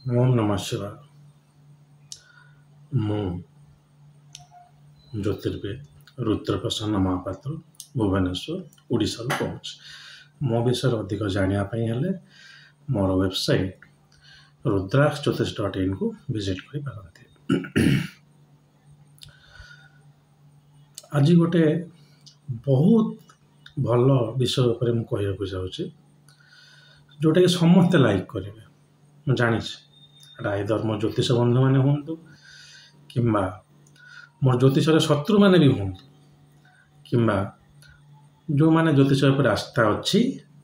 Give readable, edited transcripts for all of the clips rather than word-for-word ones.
ओम नमः शिवाय। ମୁଁ ଜ୍ୟୋତିର୍ବିଦ ରୁଦ୍ରପ୍ରସନ୍ନ ମହାପାତ୍ର ଭୁବନେଶ୍ୱର ଓଡ଼ିଶାରୁ କହୁଛି। ମୋ ବିଷୟରେ ଅଧିକ ଜାଣିବା ପାଇଁ ହେଲେ ମୋର ୱେବସାଇଟ୍ rudraksjyotish.in କୁ ଭିଜିଟ୍ କରିପାରନ୍ତି। ଆଜି ଗୋଟେ ବହୁତ ଭଲ ବିଷୟ ଉପରେ ମୁଁ କହିବାକୁ ଯାଉଛି, ଯେଉଁଟାକି ସମସ୍ତେ ଲାଇକ୍ କରିବେ। ମୁଁ ଜାଣିଛି ଏଇଟା ଆଇଦର ମୋ ଜ୍ୟୋତିଷ ବନ୍ଧୁମାନେ ହୁଅନ୍ତୁ କିମ୍ବା ମୋର ଜ୍ୟୋତିଷର ଶତ୍ରୁମାନେ ବି ହୁଅନ୍ତୁ, କିମ୍ବା ଯେଉଁମାନେ ଜ୍ୟୋତିଷ ଉପରେ ଆସ୍ଥା ଅଛି,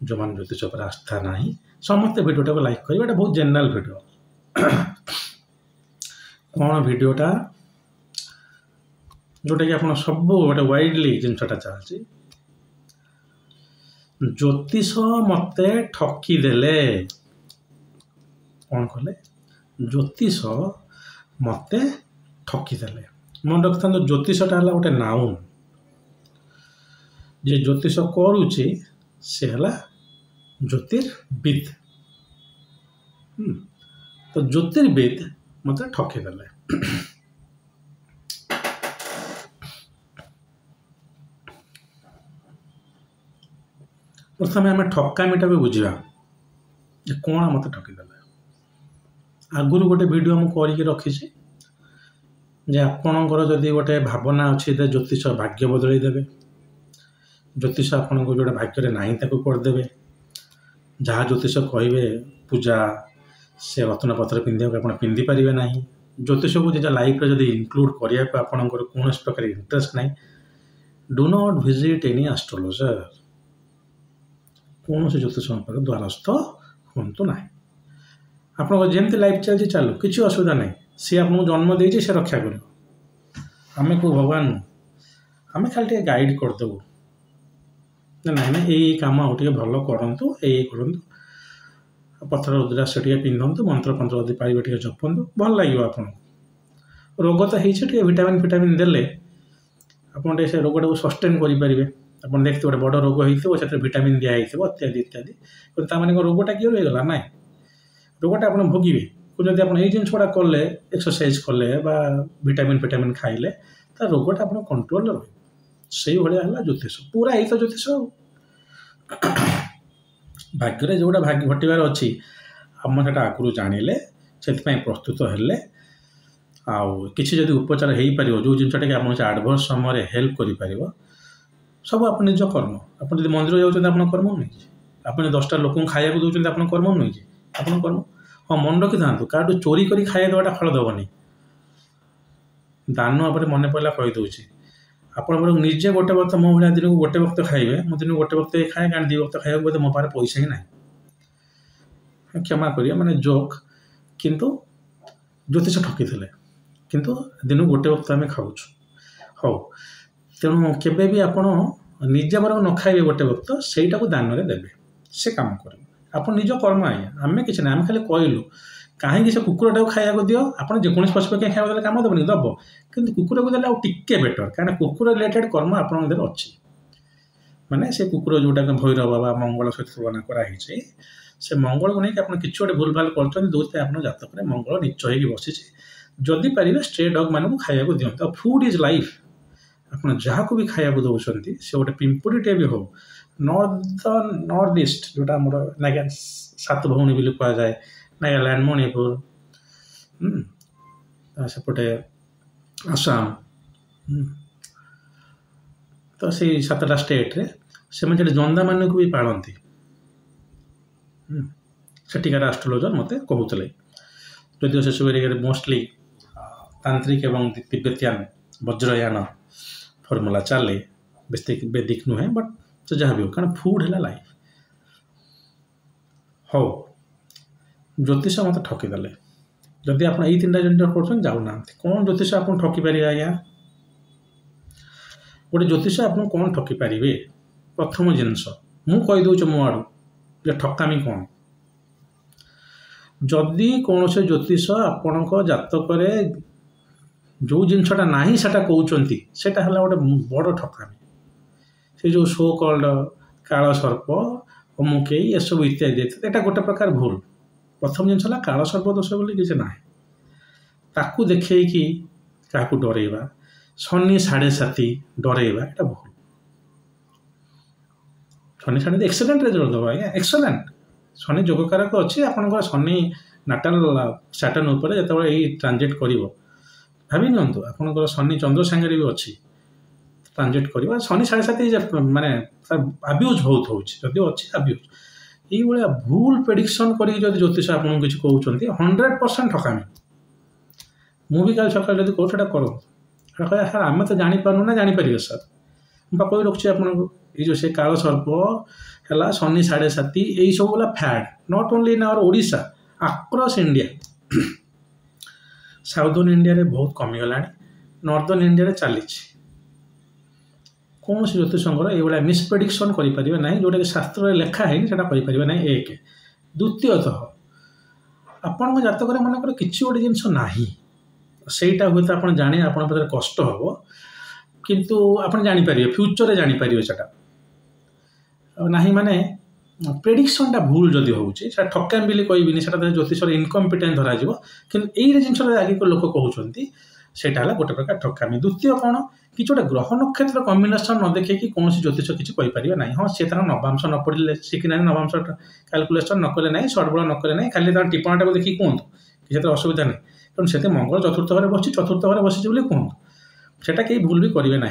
ଯେଉଁମାନେ ଜ୍ୟୋତିଷ ଉପରେ ଆସ୍ଥା ନାହିଁ, ସମସ୍ତେ ଭିଡ଼ିଓଟାକୁ ଲାଇକ୍ କରିବେ। ଏଇଟା ବହୁତ ଜେନେରାଲ ଭିଡ଼ିଓ। କ'ଣ ଭିଡ଼ିଓଟା? ଯେଉଁଟାକି ଆପଣ ସବୁ ଗୋଟେ ୱାଇଡଲି ଜିନିଷଟା ଚାଲିଛି। ଜ୍ୟୋତିଷ ମୋତେ ଠକିଦେଲେ। କ'ଣ କଲେ? ଜ୍ୟୋତିଷ ମୋତେ ଠକିଦେଲେ। ମନେ ରଖିଥାନ୍ତୁ, ଜ୍ୟୋତିଷଟା ହେଲା ଗୋଟେ ନାଉନ୍। ଯେ ଜ୍ୟୋତିଷ କରୁଛି ସେ ହେଲା ଜ୍ୟୋତିର୍ବିଦ। ତ ଜ୍ୟୋତିର୍ବିଦ ମୋତେ ଠକିଦେଲେ। ପ୍ରଥମେ ଆମେ ଠକାମିଟାକୁ ବୁଝିବା ଯେ କ'ଣ ମୋତେ ଠକିଦେଲେ। ଆଗରୁ ଗୋଟେ ଭିଡ଼ିଓ ମୁଁ କରିକି ରଖିଛି ଯେ ଆପଣଙ୍କର ଯଦି ଗୋଟେ ଭାବନା ଅଛି ଯେ ଜ୍ୟୋତିଷ ଭାଗ୍ୟ ବଦଳେଇ ଦେବେ, ଜ୍ୟୋତିଷ ଆପଣଙ୍କୁ ଯେଉଁଟା ଭାଗ୍ୟରେ ନାହିଁ ତାକୁ କରିଦେବେ, ଯାହା ଜ୍ୟୋତିଷ କହିବେ ପୂଜା ସେ ରତ୍ନପତ୍ର ପିନ୍ଧିବାକୁ ଆପଣ ପିନ୍ଧିପାରିବେ ନାହିଁ, ଜ୍ୟୋତିଷକୁ ନିଜ ଲାଇଫ୍ରେ ଯଦି ଇନକ୍ଲୁଡ଼ କରିବାକୁ ଆପଣଙ୍କର କୌଣସି ପ୍ରକାର ଇଣ୍ଟରେଷ୍ଟ ନାହିଁ, do not visit any astrologer. କୌଣସି ଜ୍ୟୋତିଷଙ୍କ ପାଖରେ ଦ୍ୱାରସ୍ଥ ହୁଅନ୍ତୁ ନାହିଁ। ଆପଣଙ୍କ ଯେମିତି ଲାଇଫ୍ ଚାଲିଛି ଚାଲୁ, କିଛି ଅସୁବିଧା ନାହିଁ। ସିଏ ଆପଣଙ୍କୁ ଜନ୍ମ ଦେଇଛି, ସେ ରକ୍ଷା କରିବ। ଆମେ କେଉଁ ଭଗବାନ ନୁହଁ। ଆମେ ଖାଲି ଟିକେ ଗାଇଡ଼ କରିଦେବୁ। ନାଇଁ ଏଇ କାମ ଆଉ ଟିକେ ଭଲ କରନ୍ତୁ, ଏଇ କରନ୍ତୁ, ପଥର ରୁଦ୍ରାକ୍ଷ ଟିକେ ପିନ୍ଧନ୍ତୁ, ମନ୍ତ୍ରଫନ୍ତ୍ର ଯଦି ପାରିବେ ଟିକେ ଜପନ୍ତୁ, ଭଲ ଲାଗିବ ଆପଣଙ୍କୁ। ରୋଗ ତ ହେଇଛି, ଟିକେ ଭିଟାମିନ୍ ଦେଲେ ଆପଣ ଟିକେ ସେ ରୋଗଟାକୁ ସଷ୍ଟେନ୍ କରିପାରିବେ। ଆପଣ ଦେଖିଥିବେ ଗୋଟେ ବଡ଼ ରୋଗ ହେଇଥିବ, ସେଥିରେ ଭିଟାମିନ୍ ଦିଆହେଇଥିବ ଇତ୍ୟାଦି ଇତ୍ୟାଦି। କିନ୍ତୁ ତା'ମାନେ କ'ଣ ରୋଗଟା କ୍ଲିୟର ହେଇଗଲା? ନାହିଁ, ରୋଗଟା ଆପଣ ଭୋଗିବେ। ଯଦି ଆପଣ ଏଇ ଜିନିଷ ଗୁଡ଼ା କଲେ, ଏକ୍ସରସାଇଜ କଲେ ବା ଭିଟାମିନ୍ ଖାଇଲେ, ତା ରୋଗଟା ଆପଣ କଣ୍ଟ୍ରୋଲରେ ରହିବ। ସେଇଭଳିଆ ହେଲା ଜ୍ୟୋତିଷ। ପୁରା ଏଇ ତ ଜ୍ୟୋତିଷ। ଭାଗ୍ୟରେ ଯେଉଁଟା ଘଟିବାର ଅଛି, ଆମେ ସେଟା ଆଗରୁ ଜାଣିଲେ, ସେଥିପାଇଁ ପ୍ରସ୍ତୁତ ହେଲେ, ଆଉ କିଛି ଯଦି ଉପଚାର ହେଇପାରିବ, ଯେଉଁ ଜିନିଷଟାକି ଆପଣ ସେ ଆଡ଼ଭର୍ସ ସମୟରେ ହେଲ୍ପ କରିପାରିବ, ସବୁ ଆପଣ ନିଜ କର୍ମ। ଆପଣ ଯଦି ମନ୍ଦିର ଯାଉଛନ୍ତି, ଆପଣ କର୍ମ ନୁହେଁ କି? ଆପଣ 10ଟା ଲୋକଙ୍କୁ ଖାଇବାକୁ ଦେଉଛନ୍ତି, ଆପଣ କର୍ମ ନୁହେଁ କି? ଆପଣ କର୍ମ। ହଁ, ମନେ ରଖିଥାନ୍ତୁ, କାହାଠୁ ଚୋରି କରି ଖାଇବା ଦେବାଟା ଫଳ ଦେବନି। ଦାନ ଉପରେ ମନେ ପଡ଼ିଲା କହିଦେଉଛି, ଆପଣ ନିଜେ ଗୋଟେ ବକ୍ତ ମୋ ଭଳିଆ ଦିନକୁ ଗୋଟେ ବକ୍ତ ଖାଇବେ। ମୁଁ ଦିନକୁ ଗୋଟେ ବକ୍ତ ଖାଏ, କାରଣ 2 ବକ୍ତ ଖାଇବାକୁ ବୋଧେ ମୋ ପାଖରେ ପଇସା ହିଁ ନାହିଁ। କ୍ଷମା କରିବେ, ମାନେ ଜୋକ୍। କିନ୍ତୁ ଜ୍ୟୋତିଷ ଠକିଥିଲେ। କିନ୍ତୁ ଦିନକୁ ଗୋଟେ ବକ୍ତ ଆମେ ଖାଉଛୁ। ହଉ, ତେଣୁ କେବେ ବି ଆପଣ ନିଜେ ବରଂ ନ ଖାଇବେ ଗୋଟେ ବକ୍ତ, ସେଇଟାକୁ ଦାନରେ ଦେବେ, ସେ କାମ କରିବେ। ଆପଣ ନିଜ କର୍ମ। ଆଜ୍ଞା, ଆମେ କିଛି ନାହିଁ, ଆମେ ଖାଲି କହିଲୁ କାହିଁକି ସେ କୁକୁରଟାକୁ ଖାଇବାକୁ ଦିଅ। ଆପଣ ଯେକୌଣସି ପଶୁପକ୍ଷୀ ଖାଇବାକୁ ଦେଲେ କାମ ଦେବନି, ଦେବ, କିନ୍ତୁ କୁକୁରକୁ ଦେଲେ ଆଉ ଟିକେ ବେଟର, କାରଣ କୁକୁର ରିଲେଟେଡ୍ କର୍ମ ଆପଣଙ୍କ ଦେହରେ ଅଛି। ମାନେ ସେ କୁକୁର ଯେଉଁଟାକି ଭୈରବ ବା ମଙ୍ଗଳ ସହିତ ତୁଳନା କରାହେଇଛି, ସେ ମଙ୍ଗଳକୁ ନେଇକି ଆପଣ କିଛି ଗୋଟେ ଭୁଲଭାଲ କରୁଛନ୍ତି, ଯେଉଁଥିପାଇଁ ଆପଣଙ୍କ ଜାତକରେ ମଙ୍ଗଳ ନିଚ ହେଇକି ବସିଛି। ଯଦି ପାରିବେ ଷ୍ଟ୍ରେ ଡଗ୍ ମାନଙ୍କୁ ଖାଇବାକୁ ଦିଅନ୍ତୁ। ଆଉ ଫୁଡ୍ ଇଜ୍ ଲାଇଫ୍। ଆପଣ ଯାହାକୁ ବି ଖାଇବାକୁ ଦେଉଛନ୍ତି, ସେ ଗୋଟେ ପିମ୍ପୁଡ଼ିଟେ ବି ହଉ, ନର୍ଥ ଇଷ୍ଟ ଯେଉଁଟା ଆମର ସାତ ଭଉଣୀ ବୋଲି କୁହାଯାଏ, ନାଗାଲ୍ୟାଣ୍ଡ, ମଣିପୁର, ସେପଟେ ଆସାମ, ତ ସେଇ 7ଟା ଷ୍ଟେଟ୍ରେ ସେମାନେ ସେଠି ଜନ୍ଦାମାନଙ୍କୁ ବି ପାଳନ୍ତି। ସେଠିକାର ଆଷ୍ଟ୍ରୋଲୋଜର ମୋତେ କହୁଥିଲେ, ଯଦିଓ ସେସବୁ ଏରିଆରେ ମୋଷ୍ଟଲି ତାନ୍ତ୍ରିକ ଏବଂ ତିବେତିଆନ ବଜ୍ରୟାନ ଫର୍ମୁଲା ଚାଲେ, ବେଦିକ ନୁହେଁ, ବଟ୍ ସେ ଯାହା ବି ହଉ, କାରଣ ଫୁଡ୍ ହେଲା ଲାଇଫ୍। ହଉ, ଜ୍ୟୋତିଷ ମୋତେ ଠକିଦେଲେ। ଯଦି ଆପଣ ଏଇ 3ଟା ଜିନିଷ କରୁଛନ୍ତି, ଯାଉନାହାନ୍ତି। କ'ଣ ଜ୍ୟୋତିଷ ଆପଣ ଠକିପାରିବେ? ଆଜ୍ଞା, ଗୋଟେ ଜ୍ୟୋତିଷ ଆପଣ କ'ଣ ଠକିପାରିବେ? ପ୍ରଥମ ଜିନିଷ ମୁଁ କହିଦେଉଛି ମୋ ଆଡ଼ୁ ଯେ ଠକାମି କ'ଣ। ଯଦି କୌଣସି ଜ୍ୟୋତିଷ ଆପଣଙ୍କ ଜାତକରେ ଯେଉଁ ଜିନିଷଟା ନାହିଁ ସେଟା କହୁଛନ୍ତି, ସେଟା ହେଲା ଗୋଟେ ବଡ଼ ଠକାମି। ସେ ଯେଉଁ ସୋ କଲ୍ଡ କାଳ ସର୍ପ, ଅମୁକେଇ, ଏସବୁ ଇତ୍ୟାଦି, ଏଟା ଗୋଟେ ପ୍ରକାର ଭୁଲ। प्रथम जिनस काल सर्पदोष बोली किसी ना ताकू देखी क्या डरइबा शनि 7.5 डरइबा एटा भूल शनि 7.5 एक्सेलेंट रिजल्ट दबा आज्ञा एक्सेलेंट शनि जोगकारक अच्छी आप शनि नाटाल सैटर्न उपर जो ये ट्रांजिट कर भावी नियंतु आपंकर शनि चंद्र सांगे भी अच्छी ट्रांजिट कर शनि 7.5 माने अब्यूज बहुत होती अच्छी अब्यूज ये भूल प्रेडिक्शन कर ज्योतिष आपको किसी कहते 100% ठकामी मुझे कल सकाल जब कौटा करो कह सर आम तो जापारू ना जापर सर मुझे कही रखी आपको ये जो से काल सर्प है शनि 7.5 यही सब बोला फैड not only in our Odisha across India southern India रे बहुत कमिगला नॉर्दर्न इंडिया रे चली कौन से ज्योतिषंकर ये मिसप्रेडिक्शन करें ना जोटा कि शास्त्र लेखा है करें ना एक द्वितीयतः आपण जातक मनकर किसी गोटे जिनस ना सेटा हूँ तो आप जाने आप कष्ट हम किंतु आप जापर फ्यूचर जापर से ना माने प्रेडिक्शनटा भूल जदि होची ठकामी बोली कहबिनी से ज्योतिषर इनकम्पिटेंट धर कि जिनस आगे लोक कहते सेटा गोटे प्रकार ठकामी द्वितीय कौन कि गोटे ग्रह नक्षत्र कम्बिनेसन न देखिए कौन ज्योतिष किसी कहीपर ना हाँ सी तर नवांश न पढ़े शिखिना नवांश कैलकुलेसन नकले ना सर्टबल नकले ना खाली टिप्पणीटा को देखिए कहतु किसी असुविधा नहीं तेणु से मंगल चतुर्थ घरे बस चतुर्थ घरे बस कहतु सेटा कहीं भूल भी करेंगे ना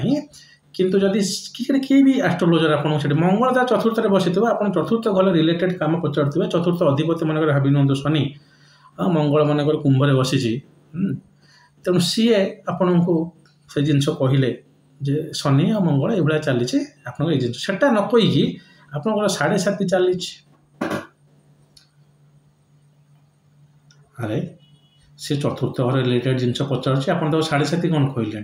किंतु जदि किए भी एस्ट्रोलोजर आपको मंगल जहाँ चतुर्थ बसी आप चतुर्थ घर रिलेटेड काम पचारे चतुर्थ अधिपति मनकर भावी नियंतु शनि मंगल मनकर कुंभरे बसी तेणु सीए आपण को से जिनस कहले जे शनि और मंगल ये चली आप जिनसा न कहीकि आप 7.5 चली अरे सी चतुर्थ घर रिलेटेड जिनस पचार आप 7.5 कौन कहले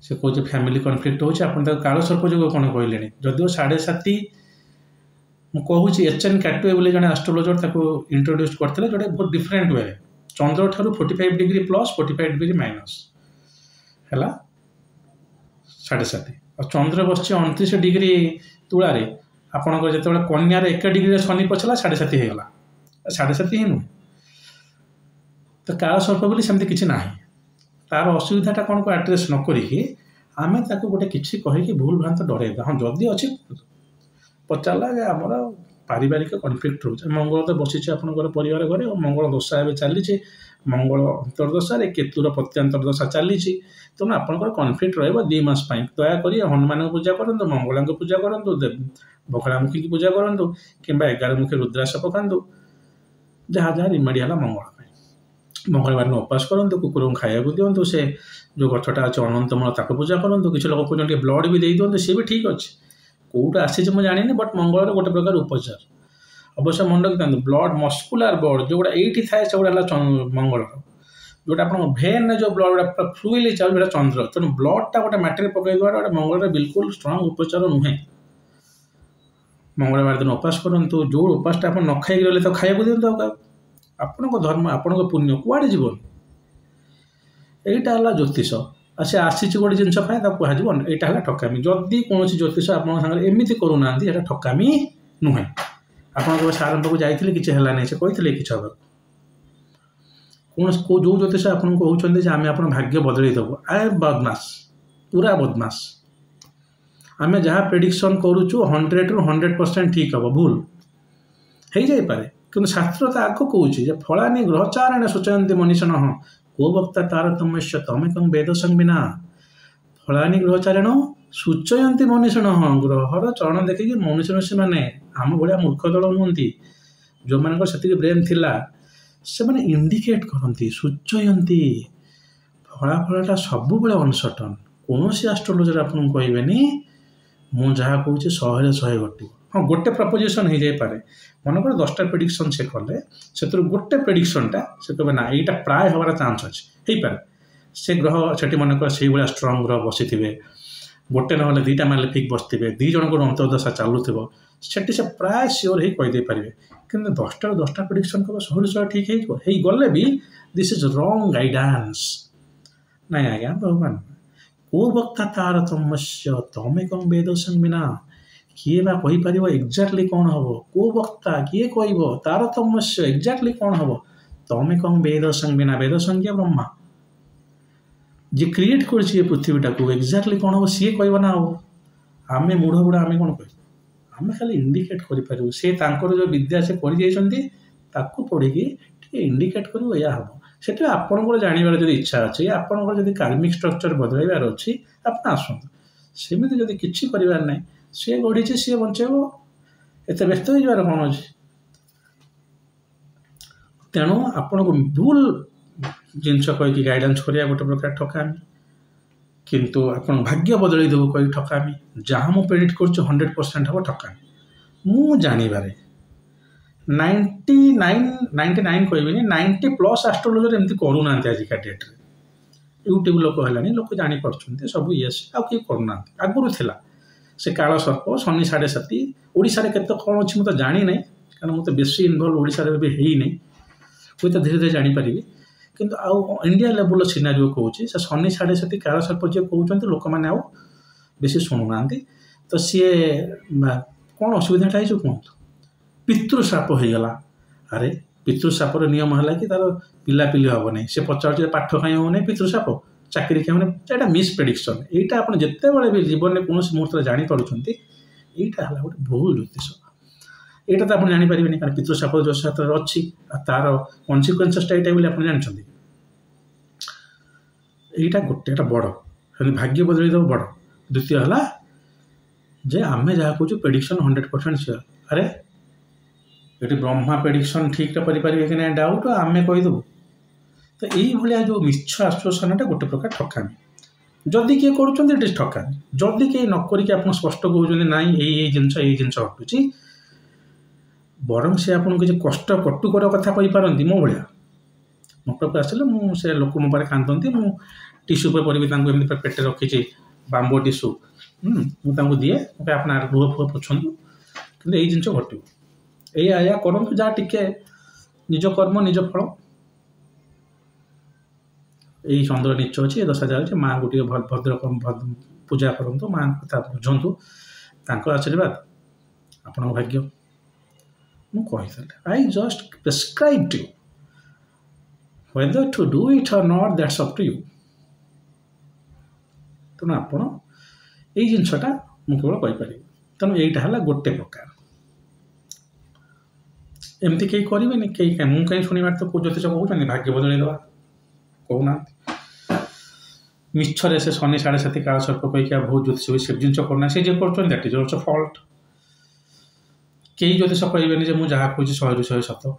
से कहे फैमिली कन्फ्लिक्ट होता काल सर्प जो कौन कहले जदिव 7.5 मुझे एचएन कैटवे बोले जड़े एस्ट्रोलोजर इंट्रोड्यूस करते जोटे बहुत डिफरेंट वे चंद्र ठारू 45 डिग्री प्लस 45 डिग्री माइनस है 7.5 और चंद्र बस 29 डिग्री तुला आपंकर जो कन्यार 1 डिग्री शनि पछला 7.5 होगा 7.5 ही नुहे तो काल सर्प बोली सेमती किसी ना तार असुविधाटा कौन को आड्रेस न करिकी आम गोटे किसी कहीकि भूल भ्रांत डरइबा हाँ जदि अच्छी पचारा जे आमर पारिवारिक कन्फ्लिक्ट रोचे मंगल तो बसी आपंकर परिवार घरे और मंगल दशा एवं चली मंगल अंतर्दशा केतुर प्रत्यंतर्दशा चली तेणु आपंकर कन्फ्लिक्ट रही 2 मास दयाकोरी हनुमान को पूजा करूँ मंगला को पूजा करूँ बखलामुखी की पूजा करूँ कि 11 रुद्राक्ष पकातु जहाँ जहाँ रिमेडी है मंगल मंगलवार में उपास करूँ कुकुर को खाया दिंतु से जो गछटा अच्छे अनंतमूल ताको पूजा करूँ किसी लोग कहते ब्लड भी दे दिंतु सी भी ठीक अच्छे कौटा आसी मुझे जानी बट मंगल गोटे प्रकार उपचार अवश्य मन रखी ब्लड मस्कुलार ब्लड जो गुड़ा ये थाए से गुड़ा मंगल जोटा आप भेन जो ब्लड गुड़ा फ्लुइली चल चंद्र तेणु ब्लडटा गोटे मटेरियल पकड़ देवा गोटे मंगल बिल्कुल स्ट्रंग उपचार नुहे मंगलवार दिन उपास करूँ जो उपासटा आप न खाई गले तो खाया दिंतु आपण धर्म आपण पुण्य कुआड़े जीवन यहीटा ज्योतिष से आसी गोटे जिनस कह यहाँ ठकामी जदि कौन ज्योतिष आप एमती करूना ठकामी नुहे आप सार पाक जाइए किसी है नहीं से कहते किसी हम कौन जो ज्योतिष आपको कहते आम आप भाग्य बदल देव आए बदमाश पूरा बदमाश आम जहाँ प्रेडिक्शन करुचु 100 ରୁ 100% ठीक हम भूल हो जापे कि शास्त्र तो आग कौचे फलानी ग्रहचारण सूचयती मनीषण को वक्ता तारतम्य तमेकं वेद संविना फलानी ग्रहचारण सूचयती मनीषण ग्रहर चरण देखिए मनुष्य ऋषि मैंने आम भाया मूर्ख दल नुहति जो मान से ब्रेन थिला से मैंने इंडिकेट करती सूचयती फलाफलटा सब अनसर्टन कौन एस्ट्रोलोजर आपको कहबेनी मु जहाँ कहूँ 100 घटी हाँ गोटे प्रपोजिशन हो जापे मनकर 10टा प्रेडिक्शन से कले से गोटे प्रेडिक्शनटा से कहे ना यहाँ प्राय हमारा चांस अच्छे हो पाए से ग्रह से मनकर से भाया स्ट्रंग ग्रह बसी थे गोटे ना 2टा मालेफिक बसते 2 जन को अंतर्दशा चलुव से प्राय सियोर ही कहीदे पारे कि 10टा ରୁ 10ଟା प्रेडिक्शन कब 100 ठीक हो गले भी दिस इज रॉन्ग गाइडेंस नहीं आज्ञा भगवान को वक्ता तारतम्य तमेकं वेद संविना किए बा कहि परिबो एक्जाक्टली कौन हबो को वक्ता किए कहबो तारतम्य एक्जाक्टली कौन हबो तमे कौन वेद संज्ञा वेद संज्ञा ब्रह्मा जे क्रिएट करछि ए पृथ्वीटा को एक्जाक्टली कौन हबो सी कहबो ना हो आमे मूढ़ बुढ़ा आमे कौन कह आमे खाली इंडिकेट करि परिबो से तांकर जो विद्या से करि जाइछन्ती ताकू पढ़िकी टिके इंडिकेट करिवो या हबो सेटा आपनकर जानिबार जदि इच्छा अछि आपनकर जदि कार्मिक स्ट्रक्चर बदलाइबार अछि आपण आसुन सेमिति जदि किछि करिबार नै से गढ़ी सी बचेब एत व्यस्त हो जावर कौन अच्छे तेणु आपन को भूल जिनस कहीकि गाइडेंस करिया गोटे प्रकार ठकामी किंतु आपन भाग्य बदल देव कही ठकामी जहाँ मु प्रेडिक्ट कर 100% हम ठकामी मु जानिबारे 99 कहबी 90+ एस्ट्रोलॉजर एमती करूना आजिका डेट रे यूट्यूब लोक है लोक जापर सब ये आउ किए करूना आगुरी थिला से काल सर्प शनि 7.5 ओडिशा रे केते कौन अच्छी मुझे जानी ना कारण मुझे बेसी इनवल्व ओडिशा रे भी नहीं हुए तो धीरे धीरे जानीपारि किंतु आउ इंडिया लेवल सिनारियो कहूँ से शनि 7.5 काल सर्प जी कहते लोक मैंने आउ बेसी शुणुना तो सी कौन असुविधाटा है कहतु पितृश्राप हो गला अरे पितृश्रापर नियम है कि तार पिलापिली हम नहीं से पचार पाठ कहीं हम नहीं पितृश्राप चाकरी कहीं यहाँ मिस प्रेडिक्शन यहाँ आप जिते बड़े भी जीवन में कौन मुहूर्त जापर यहाँ है गोटे भूल ज्योतिष यहाँ तो आप जापर कारण पितृश्राप जो क्षेत्र अच्छी तार कन्सिक्वेन्सेसटा यहाँ आप जानते यहाँ गोटे बड़ भाग्य बदल बड़ द्वितीय है जे आम जहाँ कह प्रेडिक्शन 100% सियोर अरे ये ब्रह्मा प्रेडिक्शन ठीक करें कि ना डाउट आम कहीदेव तो यही जो मिछ आश्वासनटा गोटे प्रकार ठकामी जदि किए कर ठकामी जदि कहीं नक आप स्पष्ट कहते ना यही जिनस घटुची बरं से आपको किसी कष्ट कटुकर कथा कहींपारती मो भाया मो पाक आसले मुझे लोक मो पाखे कांदती मु टिश्यू पेपर भी एमती पेटे रखी बाम्बो टिश्यू मुझे दिए अपना रुह फुह पोछूँ कि यही जिन घटू या करूँ जहाँ टिके निज कर्म निज फल यही चंद्र नीच अच्छे दशा जाए माँ को भद्र पूजा करूँ माँ कथा बुझु आशीर्वाद आपण भाग्य मुझे I just prescribe you whether to do it or not that's up to you तेणु आपण यही जिनसटा मुझे केवल कहीपर तेणु यहीटा है गोटे प्रकार एमती कहीं करेंगे कहीं मुझे कहीं शुणवार तो कौ ज्योतिष कहते भाग्य बदलवा कहना मिछरे से शनि 7.5 काल सर्प कहीकि बहुत ज्योतिष से जिन करना say that is also fault कई ज्योतिष कहे मुझे जहाँ कह 100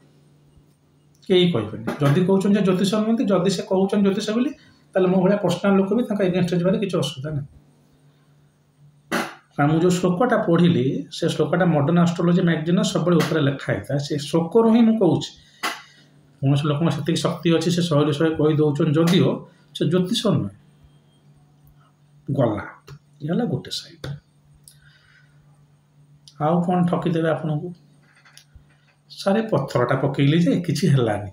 कई कहे जदि कहते ज्योतिष नुहति जदि से कहते ज्योतिष बोली मो भाया पर्सनाल लोक भी एगेन्स्ट जबार किसी असुविधा ना कारण मुझे श्लोकटा पढ़ी से श्लोकटा मॉडर्न एस्ट्रोलॉजी मैगजीन सब ऊपर लिखाई था से श्लोक रू ही मुझे कौन लोक से शक्ति अच्छी से 100 कहीदे जदिओ से ज्योतिष नुहे गला ये गोटे साइड आउ कौन ठकीदेवे आपन को सारे पत्थरटा पकईले जे किछि हेलानी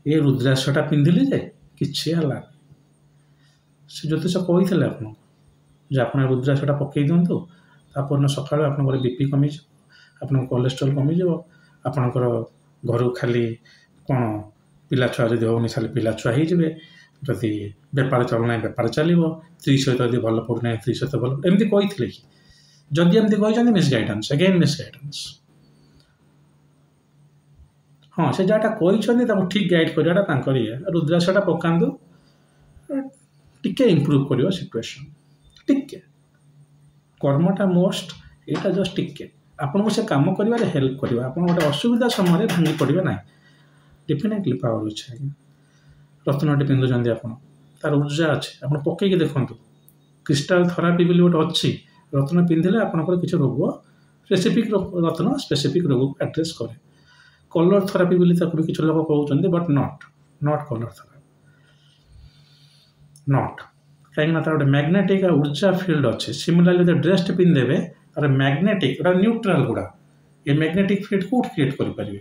ये रुद्राक्षटा पिंधिले जे किछि हेलानी से ज्योतिष कही आपन जे आप रुद्राक्षटा पकई दिंतु तापर सकाल आप बीपी कमी आप कोलेस्ट्रोल कमी आपणकर घर खाली कौन पिला छुआ जब होनी खाली पिला छुआ हो जदि बेपार चलना बेपार चलो स्त्री सहित जब भल पड़ना स्त्री सहित भल एमती कही कि जदि एमती कहते मिसगाइडेंस अगेन मिसगाइडेंस हाँ से जहाँ कहते ठीक गाइड कराटा ये रुद्राक्षटा पकातु टिके इम्प्रूव कर सिचुएशन टिके कर्मटा मोस्ट यहाँ जस्ट टिके आपको से कम कर हेल्प कर गोटे असुविधा समय भांगी पड़े ना डेफिनेटली पावर अच्छे रत्नटे पिंधुंट आप तार ऊर्जा अच्छे आप पकईकि देखूँ क्रिस्टाल थेरापी भी गोटे अच्छी रत्न पिंधिले आपंकर किसी रोग स्पेसिफिक रत्न स्पेसिफिक रोग को एड्रेस करे कलर थेरापी भी किसी लोग कहते but not colour therapy not कहीं गोटे मैग्नेटिक ऊर्जा फील्ड अच्छे सिमिलरली जो ड्रेस पिंधेबे तार मैग्नेटिक न्यूट्रल गुड़ा ये मैग्नेटिक फील्ड कौट क्रिएट करेंगे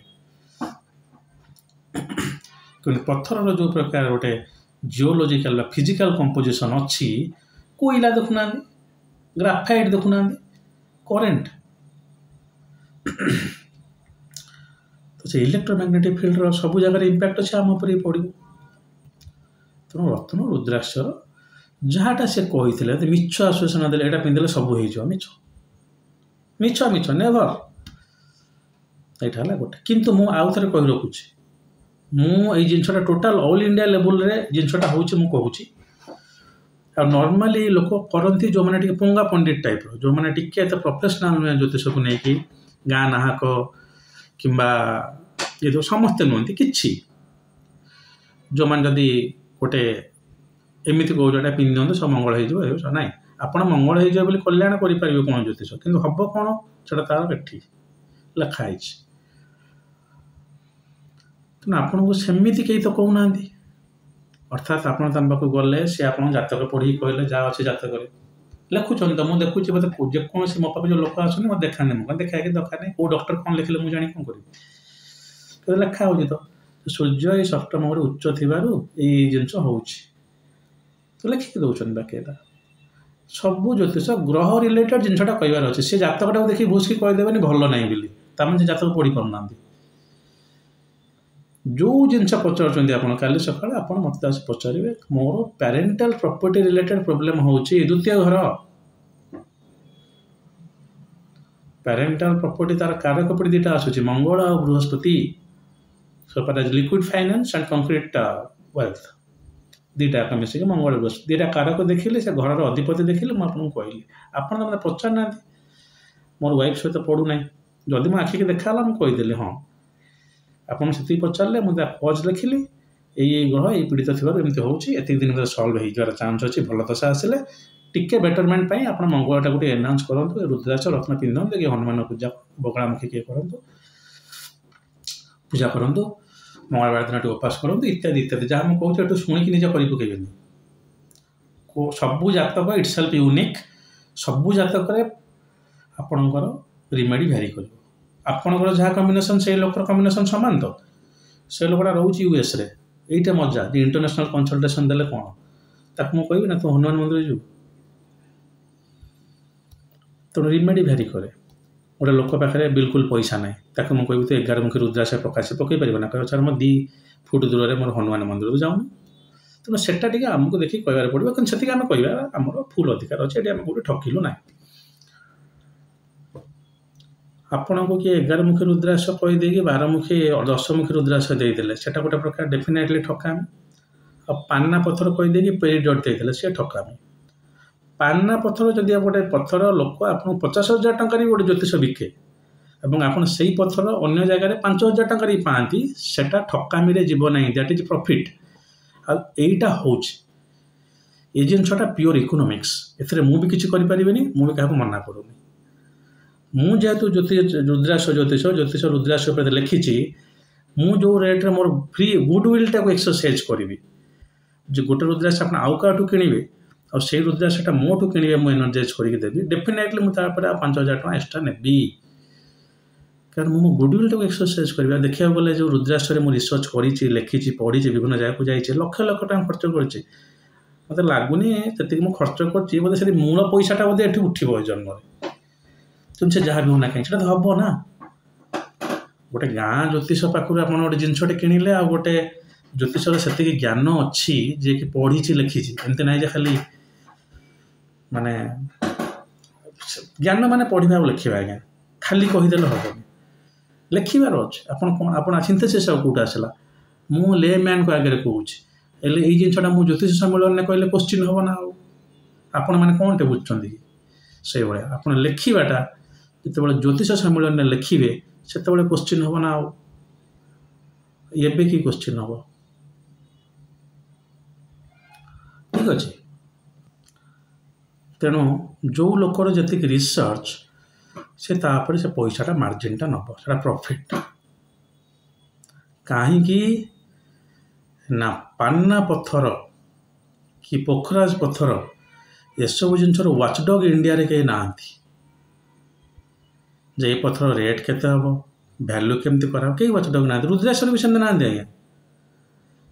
कि पत्थर जो प्रकार गोटे जियोलॉजिकल फिजिकल कंपोजिशन अच्छी कोयला देखुना ग्राफाइट देखुना करेन्ट तो से इलेक्ट्रोमैग्नेटिक फिल्ड सब जगह इम्पैक्ट अच्छे आम उपर पड़ो तेणु रत्न रुद्राक्षर जहाँटा से कही मिछ आश्वासन देले यहाँ पिंधे सब हो मिछ मिछ मिछ नेवर यहाँ गोटे किंतु मु आउ थे कही रखुची मुझे जिनसा टोटाल ऑल इंडिया लेवल रे जिनसा हूँ मुझे नॉर्मली लोक करती जो मैंने पुंगा पंडित टाइप जो मैंने टे प्रोफेशनल नुहे ज्योतिष को लेकिन गाँ नाहक कि ये जो समस्ते नुहति कि जो मैंने जदि गोटे एमती कौ जो पिंधि दिखाँ सब मंगल हो ना आप मंगल हो कल्याण करेंगे कौन ज्योतिष कि हम कौन से तार एटी लिखाई तेना आपन को सेमती कहीं तो कहूना अर्थात आप गले सी आप जातक पढ़ी कहले जहाँ अच्छे जातक लिखुन तो मुझे देखुची मतलब जेकोसी मो पास जो लोक आसने मत देखाने मुझे देखा कि दरकार नहीं कौ डॉक्टर कौन लिखले मुझे जानी कौन करी लिखा हो तो सूर्य ये सप्तम उच्च थी जिनस हो लिखिक दौरान बाकी सब ज्योतिष ग्रह रिलेटेड जिनसा कहार अच्छे सी जातकटा देखिए भूसकी कहीदेवे भल ना बोली तमें जातक पढ़ी पाना जो जिनसा पचार आप काली सका आप मत आस पचारे मोर पेरेंटाल प्रॉपर्टी रिलेटेड प्रॉब्लम हो द्वितीय घर पेरेंटाल प्रॉपर्टी तार कारक पड़ी दुटा आसूँ मंगल और Brihaspati liquid finance and concrete wealth दुटा मिसिक मंगल बृहस्पति दुटा कारक देखिले से घर अधिपति देखिले मुझे कहली आप मतलब पचार ना मोर वाइफ सहित पढ़ूना जदि मो आखिक देखा मुझे कहीदेली हाँ आपन से पचारे मुझे कज लिखिली यही ग्रह ये पीड़ित थी होती दिन भर सल्व हो चान्स अच्छी भल दशा आसिले टिके बेटरमेंट आप मंगलटा गोटे एनाउंस करूँ रुद्राक्ष रत्न पिंधु कि हनुमान पूजा बगलामुखी किए करूँ पूजा करूँ मंगलवार दिन उपास करूँ इत्यादि इत्यादि जहाँ मुझे कहूँ शुणिकी निजे कर पकेबेनि सबू जातक इटसेल्फ यूनिक सबू जातक आपणकर रिमेडी भ्यारी कर आपणकर जहाँ कम्बिनेसन से लोकर कम्बिनेसन सामान तो से लोकटा रोच यूएस रे यहीटा मजा जे इंटरनेशनल कंसल्टेशन देले कौन ताक मुझे कहबी ना तू हनुमान मंदिर जो तेणु रिमेडी भ्यारी कै गोटे लोक पाखे बिल्कुल पैसा ना ताक मुझे कहबी तो 11 मुखी रुद्राक्ष प्रकाश पकई पार ना कह सर 2 फुट दूर मोर हनुमान मंदिर को जाऊँ तेणु सेटा टे आमको देखिए कहबार पड़ो कि से आम कह आमर फुल अधिकार अच्छे आम कौटे ठकिलु ना आपण को किए 11 मुखी रुद्राक्ष कहीदे 12 मुखी 10 मुखी रुद्राक्ष देदेले से गोटे प्रकार डेफिनेटली ठकामी आ पान्ना पत्थर कहीदे कि पेरिडट देदेले से ठकामी पान्ना पत्थर जदि गोटे पत्थर लोक आप 50,000 टंकार गोटे ज्योतिष बिके और आप पत्थर अन्य जगह 5,000 टंकार पाती सेटा ठकामी जीव ना दैट इज प्रॉफिट आईटा हो जिनसा प्योर इकोनॉमिक्स एथरे मु भी किसी करें मुझे क्या मना करूनी मु जेहेतु ज्योतिष ज्योतिष रुद्राक्ष पर लिखी मु जो रेट्रे मोर फ्री गुडविलटा को एक्सरसाइज करी जो गोटे रुद्राक्ष आप आउ क्या किणवे और से रुद्राक्षटा मोठू किणवे मुझे एनर्जाइज करके देवी डेफिनेटली मुझे 5,000 टका एक्सट्रा नेबी कारण मो गुडविलटा को एक्सरसाइज करवा देखा गले जो रुद्राक्ष मुझे रिसर्च करी लिखी पढ़ी विभिन्न जगह को जाइए लक्ष लक्ष टका खर्च कर मत लगुनि जी मुझे खर्च कर मूल पैसाटा बोधे ये उठो जन्म तुम से जहाँ भी होना कहीं तो हम ना गोटे गाँ ज्योतिष पाखु आप गोटे जिनसटे किणिले आ गोटे ज्योतिष से ज्ञान अच्छी जे कि पढ़ी लिखी एमती ना खाली माने ज्ञान माने पढ़ा और लिखा आज्ञा खाली कहीदेले हम लिखार अच्छे आप सिंथेसिस कौट आसला मु ले मैन को आगे कहूँ ये जिनसा मुझे ज्योतिष सम्मेलन में कहले क्वेश्चन हम ना आपण मैंने कौन टे बुझुं से भाया आप लिखाटा जो ज्योतिष सम्मेलन में लिखे से क्वेश्चन हम ना एबे कि क्वेश्चन हम ठीक अच्छे तेणु जो लोकर जी रिसर्च से तापर से पैसाटा मार्जिनटा नब से प्रॉफिट कहीं ना पान्ना पत्थर कि पोखराज पत्थर ये सब जिनसर वाचडग इंडिया रे कहीं नांती जे ये पत्थर रेट केते हम भैल्यू केमती करा कई वाचडग ना रुद्राक्ष भी सेमती ना आज्ञा